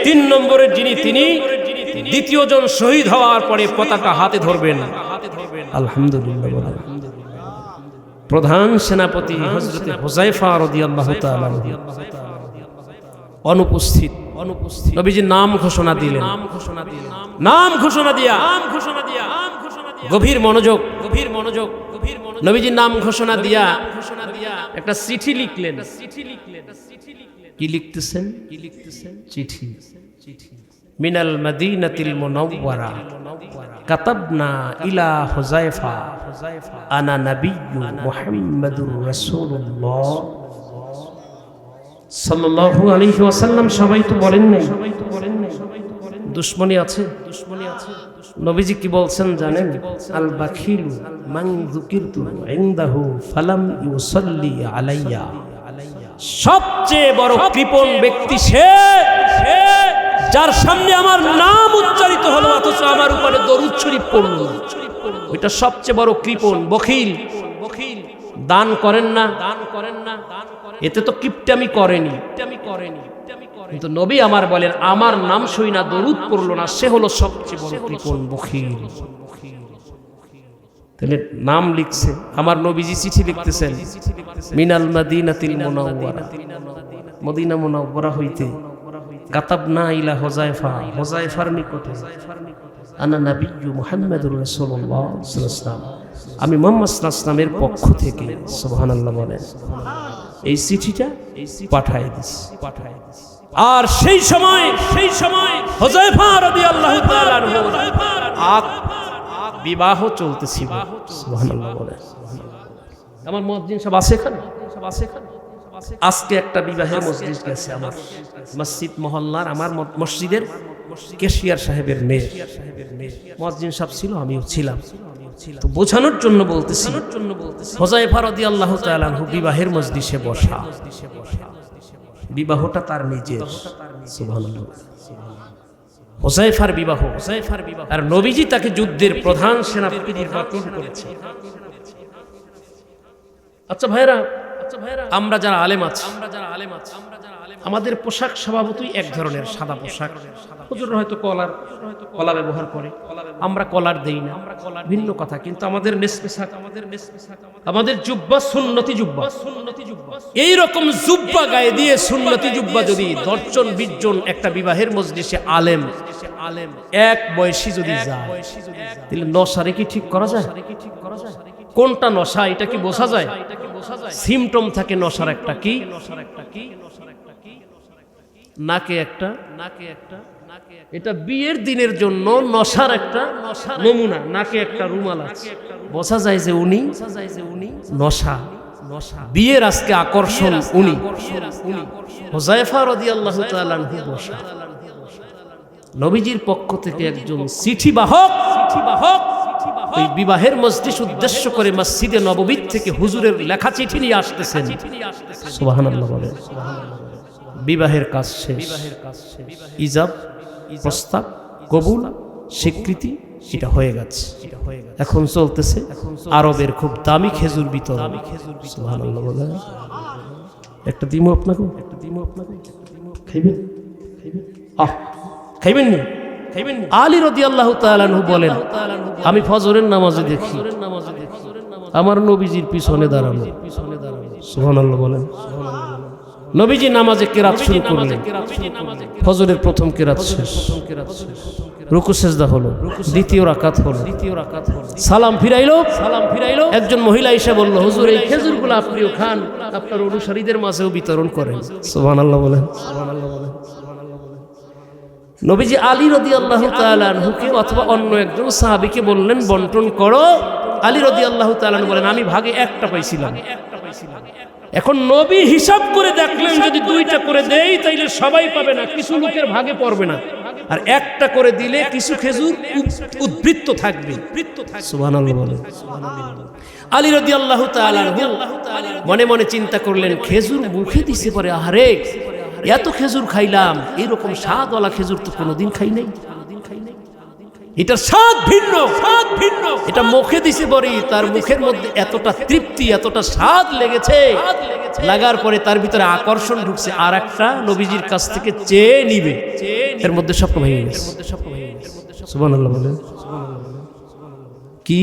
S1: 3 নম্বরের যিনি, তিনি 2য় জন শহীদ হওয়ার পরে পতাকা হাতে ধরবেন। আলহামদুলিল্লাহ বলেন। প্রধান সেনাপতি হযরত হুযায়ফা রাদিয়াল্লাহু তাআলা অনুপস্থিত। নবীজি নাম ঘোষণা দিলেন। নাম ঘোষণা দিয়া গভীর মনোযোগ। নবীজি নাম ঘোষণা দিয়া একটা চিঠি লিখলেন। কি লিখতেছেন? চিঠি। মিনাল মাদিনাতিল মুনাওয়ারা কাতাবনা ইলা হুযায়ফা আনা নাবিয়্যু মুহাম্মাদুর রাসূলুল্লাহ সাল্লাল্লাহু আলাইহি ওয়াসাল্লাম। সবাই তো বলেন নাই, দুশমনী আছে। নবীজি কি বলছেন জানেন? আল বাখিলু মান যুকিরতু ইনদাহু ফালাম ইউসাল্লি আলাইয়া। সবচেয়ে বড় কৃপণ ব্যক্তি সে যার সামনে আমার নাম উচ্চারিত হলো অথচ আমার উপরে দরুদ শরীফ পড়ল না। ওইটা সবচেয়ে বড় কৃপণ, বখিল। দান করেন না, এতে তো কিপটামি করেনি। কিন্তু নবী আমার বলেন আমার নাম শুই না দরুদ পড়লো না, সে হলো সবচেয়ে বড় কৃপণ, বখিল। তাহলে নাম লিখছে, আমার নবীজি চিঠি লিখতেছেন মিনাল মাদিনাতিল মুনাওয়ারা, মদিনা মুনাওয়ারা হইতে কাতাবনা ইলা হুযায়ফা, হুযায়ফার নিকটে আনা নাবিয়্যু মুহাম্মাদুর রাসূলুল্লাহ সাল্লাল্লাহু আলাইহি ওয়াসাল্লাম, আমি মুহাম্মদ সাল্লাল্লাহু আলাইহি ওয়াসাল্লামের পক্ষ থেকে সুবহানাল্লাহ বলেন এই চিঠিটা পাঠায় দিছি। আর সেই সময় হুযায়ফা রাদিয়াল্লাহু তাআলা আনহু বিবাহ চলতেছিল। সুবহানাল্লাহ বলেন। আমার মুয়াজ্জিন সব আছে এখানে? আজকে একটা বিবাহের মজলিস গেছে আমার মসজিদ মহল্লার, আমার মসজিদের কেশিয়ার সাহেবের মেয়ে। মুয়াজ্জিন সাহেব ছিল, আমিও ছিলাম। তো বোঝানোর জন্য বলতেছি, হুযায়ফা রাদিয়াল্লাহু তাআলা আনহু বিবাহের মজলিসে বসা, বিবাহটা তার নিজের। সুবহানাল্লাহ। হুযায়ফার বিবাহ, আর নবীজি তাকে যুদ্ধের প্রধান সেনাপতি নির্বাচন করেছে। আচ্ছা ভাইরা, আমরা যারা আলেম আছি, আমাদের পোশাক স্বভাবতই এক ধরনের, সাদা পোশাক। হুজুররা হয়তো কলা ব্যবহার করে, আমরা কলার দেই না, ভিন্ন কথা। কিন্তু আমাদের নেসপোশাক, আমাদের জুব্বা সুন্নতি জুব্বা। এইরকম জুব্বা গায়ে দিয়ে সুন্নতি জুব্বা যদি 10 জন 20 জন একটা বিবাহের মজলিসে আলেম এক বয়সী যদি যায়, তাহলে নশারে কি ঠিক করা যায়? কোনটা নশা এটা কি বোঝা যায়? সিমটম থাকে নশার একটা, কি নাকে একটা, এটা বিয়ের দিনের জন্য নশার একটা নমুনা। নাকে একটা রুমাল আছে, বোঝা যায় যে উনি নশা। বিয়ের আজকে আকর্ষণ উনি। হুযায়ফা রাদিয়াল্লাহু তাআলা আনহু বসা। নবীজির পক্ষ থেকে একজন চিঠিবাহক ওই বিবাহের মজলিস উদ্দেশ্য করে মসজিদে নববী থেকে হুজুরের লেখা চিঠি নিয়ে আসতেছেন। সুবহানাল্লাহ বলেন। বিবাহের কাজ শেষ, ইজাব, প্রস্তাব, কবুল, স্বীকৃতি এটা হয়ে গেছে। এখন চলতেছে আরবের খুব দামি খেজুর বিতরণ। সুবহানাল্লাহ বলেন। একটা দিমু আপনাকে, খাইবেন? খাইবেন নি? আলী রাদিয়াল্লাহু তাআলা আনহু বলেন, আমি ফজরের নামাজে দেখি আমার নবীজির পিছনে দাঁড়ানো। সুবহানাল্লাহ বলেন। নবীজি নামাজে কেরাত শুরু করলেন, ফজরের প্রথম কেরাত শেষ, রুকু সেজদা হলো, দ্বিতীয় রাকাত হলো, সালাম ফিরাইলো। একজন মহিলা এসে বলল, হুজুর এই খেজুরগুলো আপনিও খান, আপনার অনুসারীদের মাঝেও বিতরণ করেন। সুবহানাল্লাহ বলেন। নবীজি আলী রাদিয়াল্লাহু তাআলা আনহুকে অথবা অন্য একজন সাহাবীকে বললেন বন্টন করো। আলী রাদিয়াল্লাহু তাআলা আনহু বলেন আমি ভাগে একটা পাইছিলাম। এখন নবী হিসাব করে দেখলেন যদি 2টা করে দেই তাইলে সবাই পাবে না, কিছু লোকের ভাগে পড়বে না, আর একটা করে দিলে কিছু খেজুর উদ্বৃত্ত থাকবে। সুবহানাল্লাহ বলেন। আলী রাদিয়াল্লাহু তাআলা আনহু মনে মনে চিন্তা করলেন, খেজুর মুখে দিছে পরে আরে এত খেজুর খাইলাম, এইরকম স্বাদওয়ালা খেজুর তো কোনোদিন খাই নাই। এটার স্বাদ ভিন্ন, এটা মুখে দিছে পরে তার মুখের মধ্যে এতটা তৃপ্তি, এতটা স্বাদ লেগেছে, লাগার পরে তার ভিতরে আকর্ষণ ঢুকছে, আর একটা নবীজির কাছ থেকে চেয়ে নিবে। এর মধ্যে স্বপ্ন ভেঙে গেছে। সুবহানাল্লাহ বলেন। কি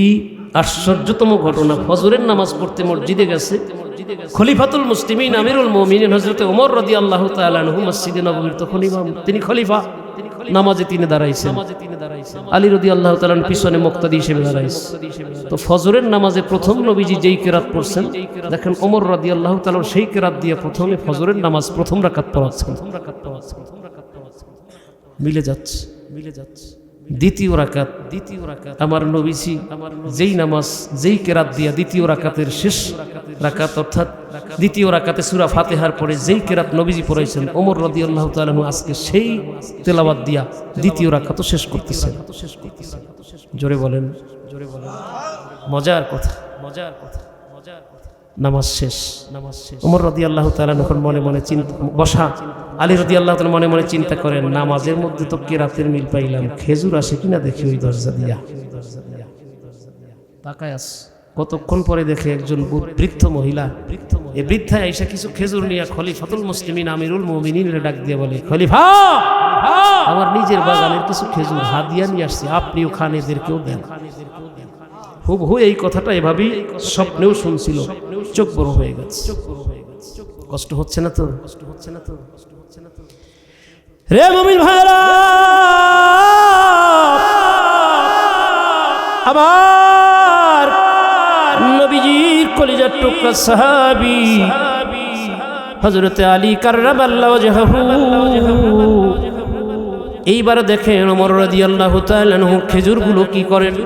S1: আশ্চর্যতম ঘটনা! ফজরের নামাজ পড়তে মসজিদে গেছে খলিফাতুল মুসলিমিন আমিরুল মুমিনিন হযরত ওমর রাদিয়াল্লাহু তাআলা আনহু মসজিদে নববীর তখন ইমাম, তিনি খলিফা। নামাজে তিনি দাঁড়াইছেন, আলী রাদিয়াল্লাহু তাআলা পিছনে মুক্তাদি হিসেবে দাঁড়াইছে। তো ফজরের নামাজে প্রথম নবীজি যেই কিরাত পড়ছেন, দেখেন ওমর রাদিয়াল্লাহু তাআলা সেই কিরাত দিয়ে প্রথমে ফজরের নামাজ প্রথম রাকাত পড়াচ্ছেন। মিলে যাচ্ছে দ্বিতীয় রাকাত আমার নবীজি যেই নামাজ যেই কেরাত দিয়া দ্বিতীয় রাকাতের শেষ রাকাত অর্থাৎ দ্বিতীয় রাকাতে সূরা ফাতিহার পরে যেই কেরাত নবীজি পড়াইছেন ওমর রাদিয়াল্লাহু তাআলা আনহু আজকে সেই তেলাওয়াত দিয়া দ্বিতীয় রাকাতও শেষ করতেছেন। জোরে বলেন মজার কথা। নামাজ শেষ ওমর রাদিয়াল্লাহু তাআলা যখন মনে মনে চিন্তা বসা, আলী রাদিয়াল্লাহু তাআলা মনে মনে চিন্তা করেন নামাজের মধ্যে তো কেরাতের মিল পাইলাম, খেজুর আসে কিনা দেখি ওই দরজা দিয়া। তাকায় আস, কতক্ষণ পরে দেখে একজন বৃদ্ধ মহিলা, এই বৃদ্ধা আয়েশা কিছু খেজুর নিয়ে খলিফাতুল মুসলিমিন আমিরুল মুমিনিনের ডাক দিয়ে বলে, খলিফা আমার নিজের বাগানের কিছু খেজুর হাদিয়া নিয়ে আসছি, আপনিও খান, এদেরকেও দেন। হুবহু এই কথাটা এভাবেই স্বপ্নেও শুনছিল, চোখ বড় হয়ে গেছে। কষ্ট হচ্ছে না তো? রে মুমিন ভাইরা আমার নবীজির কলিজার টুকরা সাহাবী হযরত আলী কাররামাল্লাহু ওয়াজহাহু এইবার দেখেন ওমর রাদিয়াল্লাহু তাআলা আনহু খেজুরগুলো কি করেন।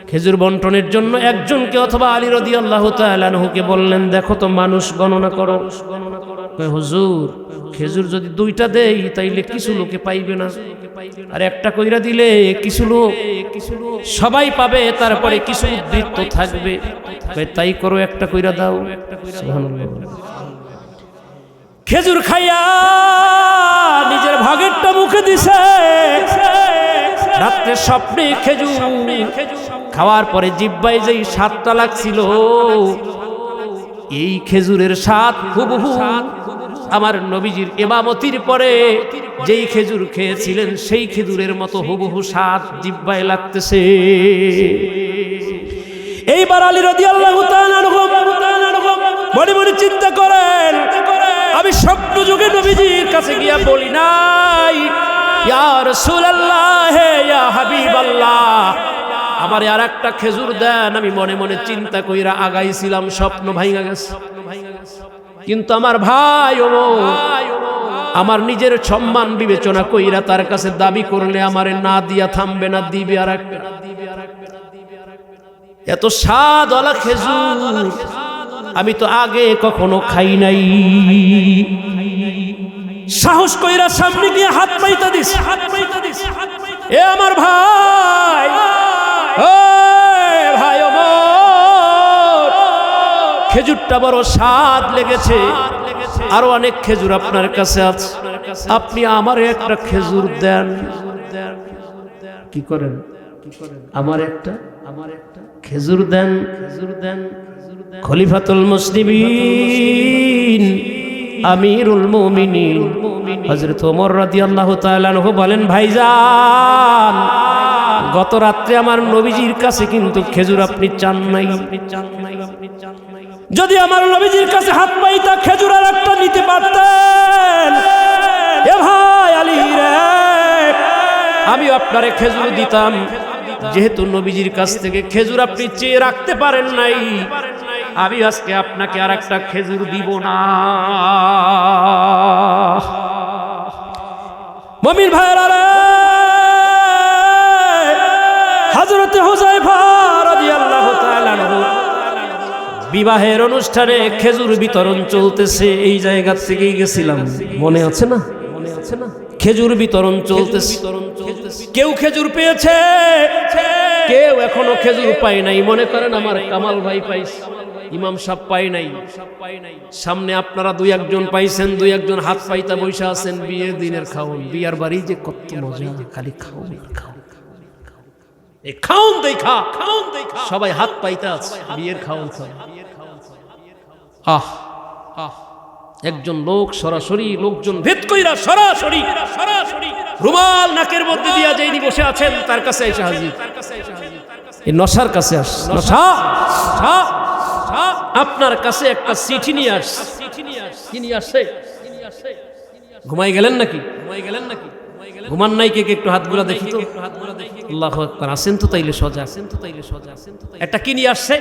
S1: খেজুর বন্টনের জন্য একজনকে অথবা আলী রাদিয়াল্লাহু তাআলা আনহুকে বললেন, দেখো তো মানুষ গণনা করো। হুজুর খেজুর যদি দুইটা দেই তাইলে কিছু লোকে পাইবে না, আর একটা কইরা দিলে কিছু লোক সবাই পাবে, তারপরে কিছু উদ্বৃত্ত থাকবে, তাই করো একটা কইরা দাও। সুবহানাল্লাহ। খেজুর খাইয়া নিজের ভাগেরটা মুখে দিছে, রাত্রে স্বপ্নে খেজুর খাওয়ার পরে জিহ্বায় যেই স্বাদটা লাগছিল, এই খেজুরের স্বাদ হুবহু আমার নবীজির ইমামতির পরে যেই খেজুর খেয়েছিলেন সেই খেজুরের মতো হুবহু স্বাদ জিহ্বায় লাগতেছে। এইবার আলী রাদিয়াল্লাহু তাআলা আনহু মনে মনে চিন্তা করেন, আমি স্বপ্ন যুগে নবীজির কাছে গিয়া বলি নাই, ইয়া রাসূলুল্লাহ ইয়া হাবিবাল্লাহ আমারে আর একটা খেজুর দেন। আমি মনে মনে চিন্তা কইরা আগাইছিলাম, স্বপ্ন ভাঙা গেছে। কিন্তু আমার ভাই আমার নিজের সম্মান বিবেচনা কইরা তার কাছে দাবি করলে আমারে না দিয়া থামবে না, দিবে আর একটা। এত স্বাদওয়ালা খেজুর আমি তো আগে কখনো খাই নাই। সাহস কইরা সামনে গিয়ে হাত পাইতা দিস, এ আমার ভাই, ভাই ওমর খেজুরটা বড় স্বাদ লেগেছে, আরো অনেক খেজুর আপনার কাছে আছে, আপনি আমারে একটা খেজুর দেন। কি করেন? আমার একটা খেজুর দেন। খলিফাতুল মুসলিমিন আমিরুল মুমিনিন হযরত ওমর রাদিয়াল্লাহু তাআলা আনহু বলেন, ভাইজান গত রাত্রে আমার নবীজির কাছে কিন্তু খেজুর আপনি চান নাই। যদি আমার নবীজির কাছে হাত পাইতা খেজুর আর একটা নিতে পারতেন। এ ভাই আলী রে, আমি আপনারে খেজুর দিতাম, যেহেতু নবীজির কাছ থেকে খেজুর আপনি চেয়ে রাখতে পারেন নাই, আমি আজকে আপনাকে আর একটা খেজুর দিব না। মুমিন ভাইরা রে, হযরত হুযায়ফা রাদিয়াল্লাহু তাআলা আনহু বিবাহের অনুষ্ঠানে খেজুর বিতরণ চলতেছে, এই জায়গা থেকেই গেছিলাম, মনে আছে না? খেজুর বিতরণ চলতেছে, কেউ খেজুর পেয়েছে, কেউ এখনো খেজুর পায় নাই। মনে করেন আমার কামাল ভাই পাইছে, ইমাম সাহেব পাই নাই, সামনে আপনারা দুই একজন পাইছেন, দুই একজন হাত পাইতা বৈশা আছেন। বিয়ের দিনের খাওন, বিয়ার বাড়ি যে কত মজা, খালি খাওন খাওন দেখা, সবাই হাত পাইতা আছে, বিয়ের খাওন। আহ আহ একজন লোক সরাসরি, লোকজন ভেদ কইরা সরাসরি রুমাল নাকের মধ্যে দিয়া যেই বসে আছেন তার কাছে এসে হাজির। এই নশার কাছে আস, নশা আপনার কাছে একটা চিঠি নিয়ে আস। কি নিয়ে আসছে? ঘুমাই গেলেন নাকি? ঘুমান নাই কে? একটু হাতগুলা দেখি তো। আল্লাহু আকবার। আছেন তো তাইলে সজা, একটা কি নিয়ে আসছে?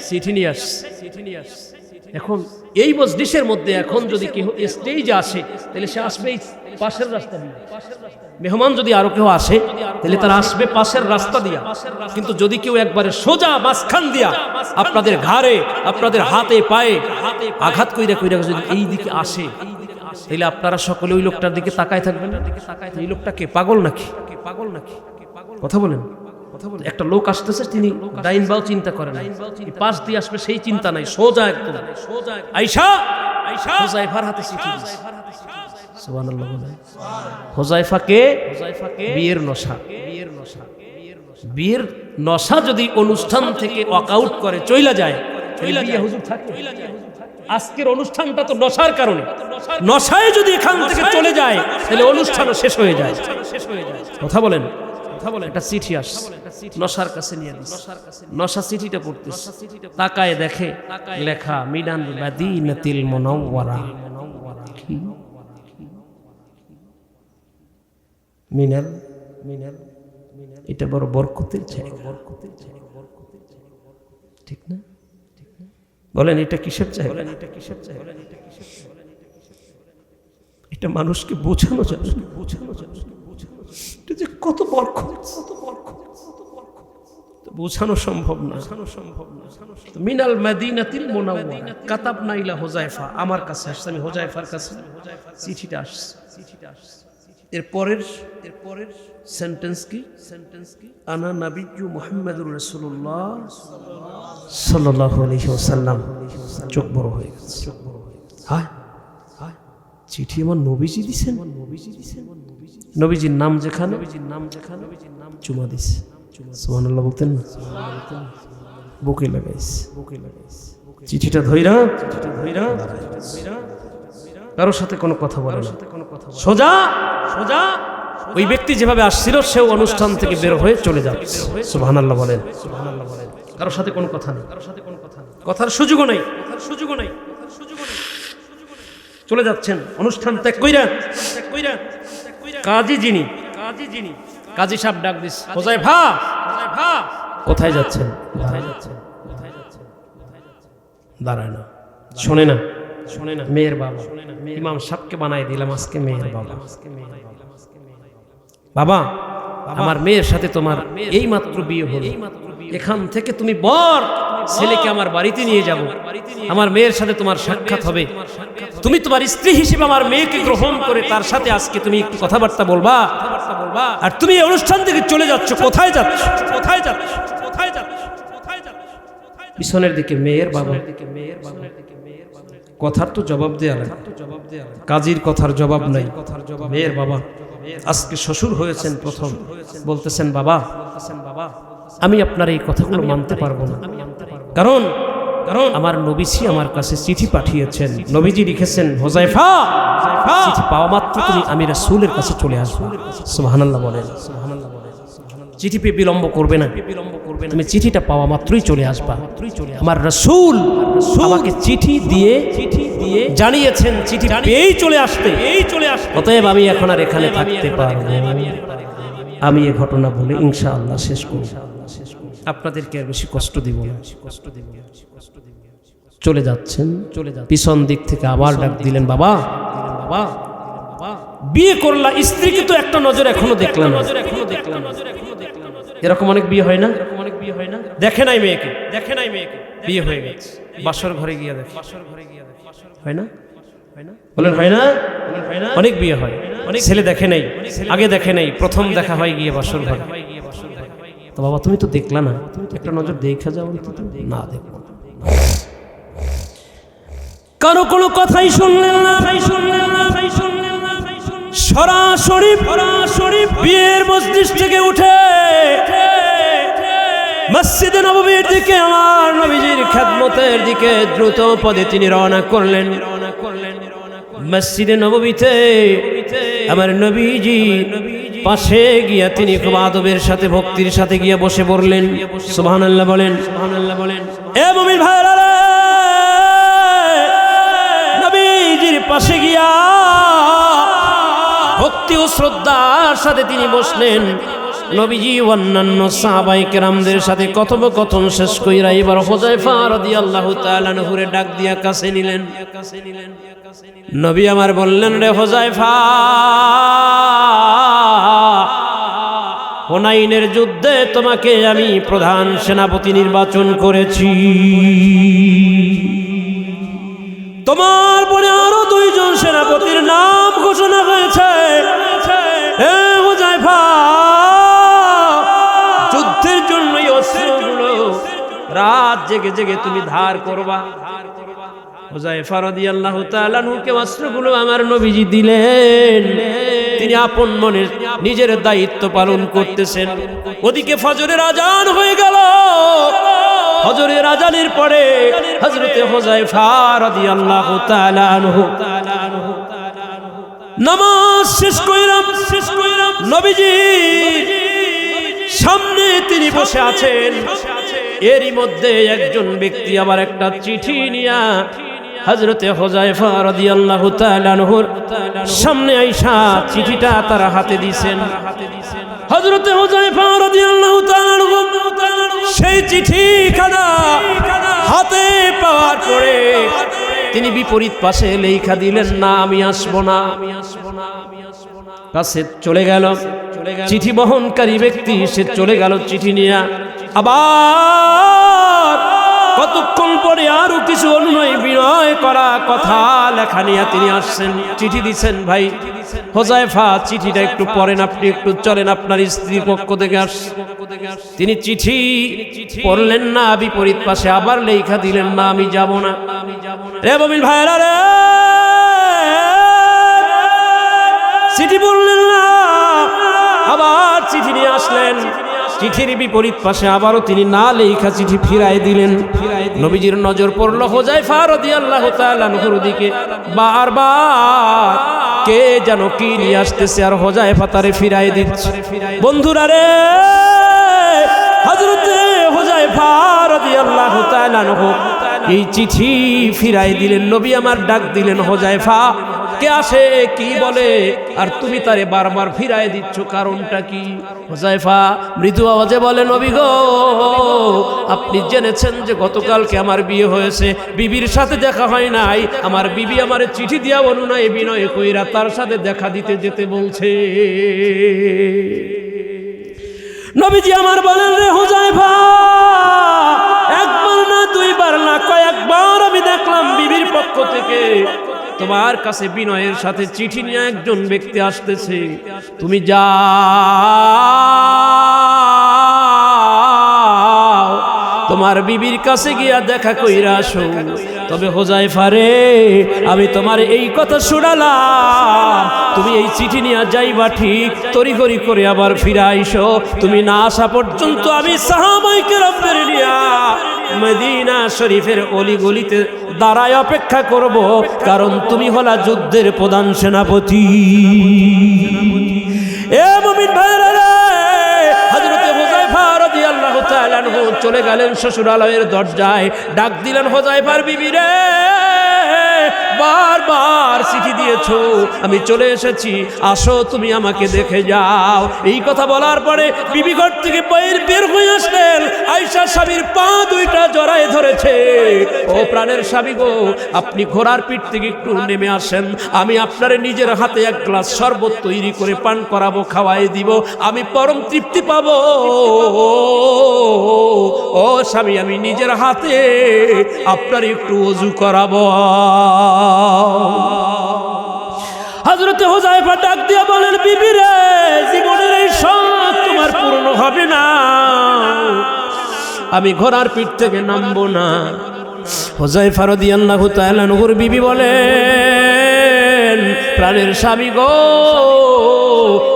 S1: চিঠি নিয়ে আসছে। এখন এই মজলিসের মধ্যে এখন যদি কেউ স্টেজে আসে তাহলে সে আসবে এই পাশের রাস্তা দিয়ে। মেহমান যদি আরো কেউ আসে তাহলে তারা আসবে পাশের রাস্তা দিয়া। কিন্তু যদি কেউ একবারে সোজা মাঝখান দিয়া আপনাদের ঘাড়ে আপনাদের হাতে পায়ে আঘাত কইরা কইরা যদি এই দিকে আসে তাহলে আপনারা সকলে ওই লোকটার দিকে তাকায় থাকবেন। এই লোকটা কে, পাগল নাকি? কথা বলেন। একটা লোক আসতেছে, তিনি ডাইন বাও চিন্তা করেন, পাশ দিয়ে আসবে সেই চিন্তা নাই, সোজা একদম আইসা হুযায়ফার হাতে চিঠি দিয়েছে। সুবহানাল্লাহ। হুযায়ফাকে বিয়ের নশা, বিয়ের নশা যদি অনুষ্ঠান থেকে ওয়াকআউট করে চইলা যায়, বিয়ে হুজুর থাকে? আজকের অনুষ্ঠানটা তো নশার কারণে, নশায় যদি এখান থেকে চলে যায় তাহলে অনুষ্ঠানও শেষ হয়ে যায়। কথা বলেন। একটা চিঠি আসছে, নশার কাছে নিয়ে দিচ্ছে। নশা চিঠিটা পড়তেছে, তাকায় দেখে লেখা মিনাল মাদিনাতিল মুনাওয়ারা। মিনাল, এটা বড় বরকতের জায়গা, ঠিক না? বলেন এটা কিসের জায়গা? এটা মানুষকে বোঝানো যাবে, এটা যে কত বরকত বোঝানো সম্ভব না। মিনাল মাদিনাতিল মুনাওয়ারা কাতাবনা ইলা হুযায়ফা, আমার কাছে আসছে, আমি হুযায়ফার কাছে চিঠিটা আসছে। এর পরের সেন্টেন্স কি? আনা নাবিয়্যু মুহাম্মাদুর রাসূলুল্লাহ সাল্লাল্লাহু আলাইহি ওয়াসাল্লাম। চোখ বড় হয়ে গেছে। হ্যাঁ, চিঠি আমার নবীজি দিছেন। নবীজির নাম যেখানে চুমা দিছে। সুবহানাল্লাহ বলতেন না? বুকে লাগাইছে। চিঠিটা ধইরা কারোর সাথে কোনো কথা বলে না, সোজা ওই ব্যক্তি যেভাবে আসছিল সেও অনুষ্ঠান থেকে বের হয়ে চলে যাচ্ছে। সুবহানাল্লাহ বলেন। কারোর সাথে কোনো কথা নেই, কথার সুযোগও নাই, চলে যাচ্ছেন অনুষ্ঠান ত্যাগ কইরা। কাজী সাহেব ডাক দিস, হুযায়ফা কোথায় যাচ্ছেন? দাঁড়ায় না, শোনে না। মেয়ের বাবা, ইমাম সাহেবকে বানাই দিলাম আজকে মেয়ের বাবা। বাবা, আমার মেয়ের সাথে তোমার এই মাত্র বিয়ে হলো, এখান থেকে তুমি বর ছেলেকে আমার বাড়িতে নিয়ে যাব, আমার মেয়ের সাথে তোমার সাক্ষাৎ হবে, তুমি তোমার স্ত্রী হিসেবে আমার মেয়েকে গ্রহণ করে তার সাথে আজকে তুমি একটু কথাবার্তা বলবা। আর তুমি এই অনুষ্ঠান থেকে চলে যাচ্ছ, কোথায় যাচ্ছ? পিছনের দিকে মেয়ের বাবা। কথার তো জবাব দেয়া লাগে, কাজীর কথার জবাব নাই। মেয়ের বাবা আজকে শ্বশুর হয়েছেন প্রথম, বলতেছেন বাবা আমি আপনার এই কথাগুলো মানতে পারবো না, কারণ আমার নবীজি আমার কাছে চিঠি পাঠিয়েছেন। নবীজি লিখেছেন হুযায়ফা চিঠি পাওয়া মাত্র তুমি আমি রাসূলের কাছে চলে আসবে। সুবহানাল্লাহ বলেন। চিঠি পেয়ে বিলম্ব করবে না, তুমি চিঠিটা পাওয়া মাত্রই চলে আসবা। আমার রাসূল আমাকে চিঠি দিয়ে জানিয়েছেন চিঠি পেয়েই চলে আসতে। অতএব আমি এখন আর এখানে থাকতে পারবো না। আমি এই ঘটনা বলে ইনশাআল্লাহ শেষ করব, আপনাদেরকে আর বেশি কষ্ট দিব না। চলে যাচ্ছেন, পিছন দিক থেকে আবার ডাক দিলেন, বাবা বিয়ে করলা, স্ত্রীকে তো একটা নজর এখনো দেখলাম না। এরকম অনেক বিয়ে হয় না? দেখে নাই মেয়েকে, বিয়ে হয়ে গেছে, বাসর ঘরে গিয়ে দেখে। হয় না? বলেন হয় না? অনেক বিয়ে হয়, অনেক ছেলে দেখে নাই, আগে দেখে নাই, প্রথম দেখা হয় গিয়ে বাসর ঘরে। তো বাবা তুমি তো দেখলা না, একটা নজর দেখা যাও। না দেখবো কারো কোনো কথাই শুনলেন না, সরাসরি বিয়ের মজলিস থেকে উঠে মসজিদে নববীর দিকে, আমার নবীজির খেদমতের দিকে দ্রুত পদে তিনি রওনা করলেন। মসজিদে নববীতে আমার নবীজি পাশে গিয়া তিনি খুব আদবের সাথে ভক্তির সাথে গিয়া বসে পড়লেন। সুবহানাল্লাহ বলেন। এ মুমিন ভাইরা, নবীজির পাশে গিয়া ভক্তি ও শ্রদ্ধার সাথে তিনি বসলেন। নবীজি অন্যান্য সাহাবায়ে কেরামদের সাথে কথোপকথন শেষ কইরা এবার হুযায়ফা রাদিয়াল্লাহু তাআলা আনহুরে ডাক দিয়া কাছে নিলেন। নবী আমার বললেন, রে হুযায়ফা, হুনাইনের যুদ্ধে তোমাকে আমি প্রধান সেনাপতি নির্বাচন করেছি। তোমার পরে আরো 2 জন সেনাপতির নাম ঘোষণা হয়েছে। হে হুযায়ফা, যুদ্ধের জন্য এই অস্ত্রগুলো রাত জেগে জেগে তুমি ধার করবা। হুযায়ফা রাদিয়াল্লাহু তাআলা আনহুকে অস্ত্রগুলো আমার নবীজি দিলেন। তিনি আপন মনে নিজের দায়িত্ব পালন করতেছেন। ওদিকে ফজরের আজান হয়ে গেল। ফজরের আজানের পরে হযরতে হুযায়ফা রাদিয়াল্লাহু তাআলা আনহু নামাজ শেষ কইরাম নবীজি সামনে তিনি বসে আছেন। এরই মধ্যে একজন ব্যক্তি আবার একটা চিঠি নিয়া হযরতে হুযায়ফা রাদিয়াল্লাহু তাআলা আনহুর সামনে আইসা চিঠিটা তার হাতে দিয়েছেন। হযরতে হুযায়ফা রাদিয়াল্লাহু তাআলা আনহু সেই চিঠিখানা হাতে পাওয়ার পরে তিনি বিপরীত পাশে লেখা দিলেন, না আমি আসব না। কাছে চলে গেল চিঠি বহনকারী ব্যক্তি, সে চলে গেল চিঠি নিয়ে। আবার কতক্ষণ পরে আরো কিছু অন্যায় বিনয় করা কথা লেখা নিয়ে তিনি আসছেন। চিঠি দিচ্ছেন, ভাই হুযায়ফা চিঠিটা একটু পড়েন, আপনি একটু চলেন, আপনার স্ত্রীর পক্ষ থেকে আসছে। তিনি চিঠি পড়লেন না, বিপরীত পাশে আবার লেখা দিলেন, না আমি যাব না। রে মুমিন ভাইরা রে, চিঠি বললেন না, আবার চিঠি নিয়ে আসলেন। চিঠির বিপরীত পাশে আবারও তিনি না লেখা চিঠি ফিরাই দিলেন। নবীজির নজর পড়ল হুযায়ফা রাদিয়াল্লাহু তাআলা আনহুর দিকে। বারবার কে যেন কি নিয়ে আসতেছে, আর হুযায়ফা তারে ফিরাই দিচ্ছে। বন্ধুরা রে, হযরতে হুযায়ফা রাদিয়াল্লাহু তাআলা আনহু এই চিঠি ফিরাই দিলেন। নবী আমার ডাক দিলেন, হুযায়ফা কে আসে কি বলে, আর তুমি তারে বারবার ফিরাই দিচ্ছ, কারণটা কি? হুযায়ফা মৃদু আওয়াজে বলে, নবী গো, আপনি জেনেছেন যে গতকালকে আমার বিয়ে হয়েছে, বিবির সাথে দেখা হয় নাই। আমার বিবি আমার চিঠি দিয়া অনুনয় বিনয় কইরা তার সাথে দেখা দিতে যেতে বলছে। নবীজি আমার বলেন, রে হুযায়ফা, একবার না দুইবার না কয়েকবার আমি দেখলাম বিবির পক্ষ থেকে তোমার কাছে বিনয়ের সাথে চিঠি নিয়ে একজন ব্যক্তি আসতেছে। তুমি যাও, তোমার বিবির কাছে গিয়া দেখা কইরা আসো। তবে হুযায়ফা রে, আমি তোমার এই কথা শোনালাম, তুমি এই চিঠি নিয়ে যাইবা ঠিক, তড়িঘড়ি করে আবার ফিরে আইসো। তুমি না আসা পর্যন্ত আমি সাহাবায়ে কেরামদের নিয়া মদিনা শরীফের অলিগলিতে দাঁড়ায় অপেক্ষা করব, কারণ তুমি হলা যুদ্ধের প্রধান সেনাপতি। এ মুমিন ভাইরা রে, হযরতে হুযায়ফা রাদিয়াল্লাহু তাআলা আনহু চলে গেলেন শ্বশুরালয়ের দরজায়। ডাক দিলেন, হুযায়ফার বিবি রে, বারবার চিঠি দিয়েছো, আমি চলে এসেছি, আসো তুমি আমাকে দেখে যাও। এই কথা বলার পরে বিবি ঘর থেকে বের হয়ে আসলেন। আয়েশা স্বামীর পা দুইটা জড়ায় ধরেছে। ও প্রাণের স্বামী গো, আপনি ঘোড়ার পিঠ থেকে একটু নেমে আসেন, আমি আপনার নিজের হাতে এক গ্লাস শরবত তৈরি করে পান করাবো, খাওয়াই দিব, আমি পরম তৃপ্তি পাবো। ও স্বামী, আমি নিজের হাতে আপনার একটু ওযু করাবো। হযরতে হুযায়ফা ডাক দিয়া বলেন, বিবি রে, জীবনের এই শখ তোমার পূর্ণ হবে না, আমি ঘোড়ার পিঠ থেকে নামবো না। হুযায়ফা রাদিয়াল্লাহু তাআলা আনহুর বিবি বলেন, প্রাণের স্বামী গো,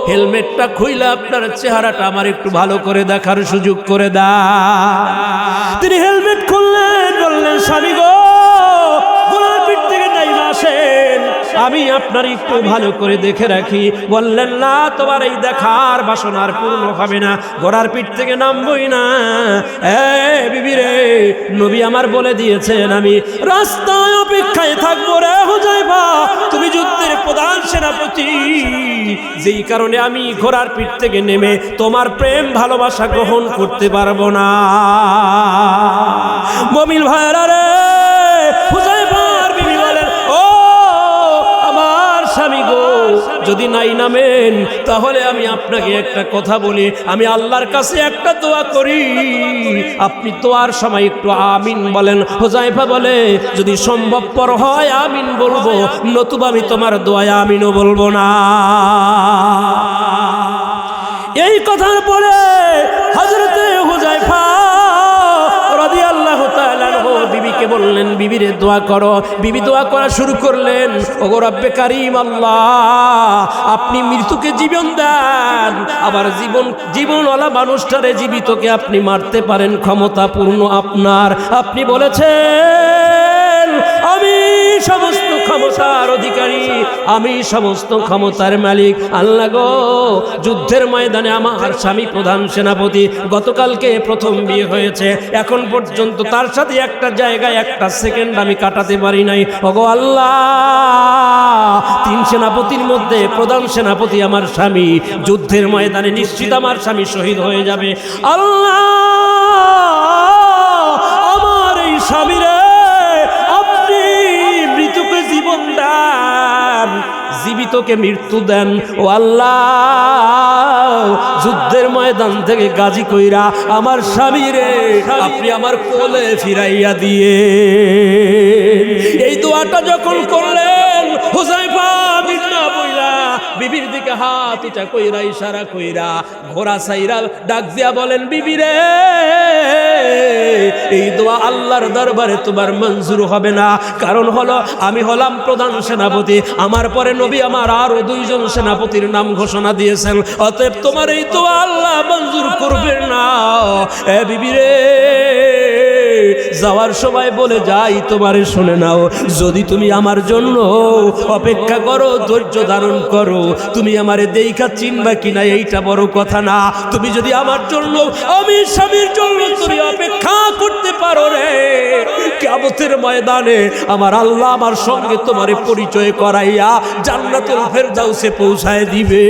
S1: হেলমেটটা খুইলা আপনার চেহারাটা আমার একটু ভালো করে দেখার সুযোগ করে দাও। তিনি হেলমেট খুললেন, বললেন, স্বামী গো, ঘোড়ার পিঠ থেকে নাইমা আসেন, আমি আপনার একটু ভালো করে দেখে রাখি। বললেন, না, তোমার এই দেখার বাসনার পূর্ণ হবে না, ঘোড়ার পিঠ থেকে নামবই না। বিবি রে, নবী আমার বলে দিয়েছেন আমি রাস্তায় অপেক্ষায় থাকবো। রে হুযায়ফা, তুমি যুদ্ধের প্রধান সেনাপতি, যেই কারণে আমি ঘোড়ার পিঠ থেকে নেমে তোমার প্রেম ভালোবাসা গ্রহণ করতে পারবো না। মুমিন ভাইরা রে, হুযায়ফার বিবি বলেন, ও আমার স্বামী গো, যদি নাই নামেন তাহলে আমি আপনাকে একটা কথা বলি, আমি আল্লাহর কাছে একটা দোয়া করি, আপনি দোয়ার সময় একটু আমিন বলেন। হুযায়ফা বলে, যদি সম্ভবপর হয় আমিন বলবো, নতুবা আমি তোমার দোয়ায় আমিনও বলবো না। এই কথার পরে হযরতে হুযায়ফা রাদিয়াল্লাহু তাআলা আনহু বিবিকে বললেন, বিবিরে দোয়া করো। বিবি দোয়া করা শুরু করলেন, ওগো রব্বে কারীম আল্লাহ, আপনি মৃত্যুকে জীবন দেন, আবার জীবনওয়ালা মানুষটারে জীবিতকে আপনি মারতে পারেন, ক্ষমতা পূর্ণ আপনার। আপনি বলেছেন আমি সমস্ত ক্ষমতার অধিকারী, আমি সমস্ত ক্ষমতার মালিক। আল্লাহ গো, যুদ্ধের ময়দানে আমার স্বামী প্রধান সেনাপতি, গতকালকে প্রথম বিয়ে হয়েছে, এখন পর্যন্ত তার সাথে একটা জায়গায় একটা সেকেন্ড আমি কাটাতে পারি নাই। ওগো আল্লাহ, 3 সেনাপতির মধ্যে প্রধান সেনাপতি আমার স্বামী, যুদ্ধের ময়দানে নিশ্চিত আমার স্বামী শহীদ হয়ে যাবে। আল্লাহ, আমার এই স্বামীরে আপনি মৃত্যুকে জীবন দেন, জীবিতকে মৃত্যু দেন। ও আল্লাহ, যুদ্ধের ময়দান থেকে গাজী কইরা আমার স্বামীরে আপনি আমার কোলে ফিরাইয়া দিয়ে। এই দোয়াটা যখন করলেন, হুযায়ফা বিনা বইলা বিবির দিকে হাত উঁচা কইরা ইশারা কইরা ঘোড়া সাইরা ডাক দিয়া বলেন, বিবি রে, এই দোয়া আল্লাহর দরবারে তোমার মঞ্জুর হবে না। কারণ হলো আমি হলাম প্রধান সেনাপতি, আমার পরে নবী আমার আরো 2 জন সেনাপতির নাম ঘোষণা দিয়েছেন, অতএব তোমার এই দোয়া আল্লাহ মঞ্জুর করবেন না। এ বিবি রে, যাওয়ার সময় বলে যাই তোমারে শুনে নাও, যদি তুমি আমার জন্য অপেক্ষা করো, ধৈর্য ধারণ করো, তুমি আমারে দেইখা চিনবা কিনা এইটা বড় কথা না, তুমি যদি আমার জন্য, আমি স্বামীর জন্য তুমি অপেক্ষা করতে পারো রে, কিয়ামতের ময়দানে আমার আল্লাহ আমার সঙ্গে তোমারে পরিচয় করাইয়া জান্নাতুল ফেরদাউসে পৌঁছায় দিবে।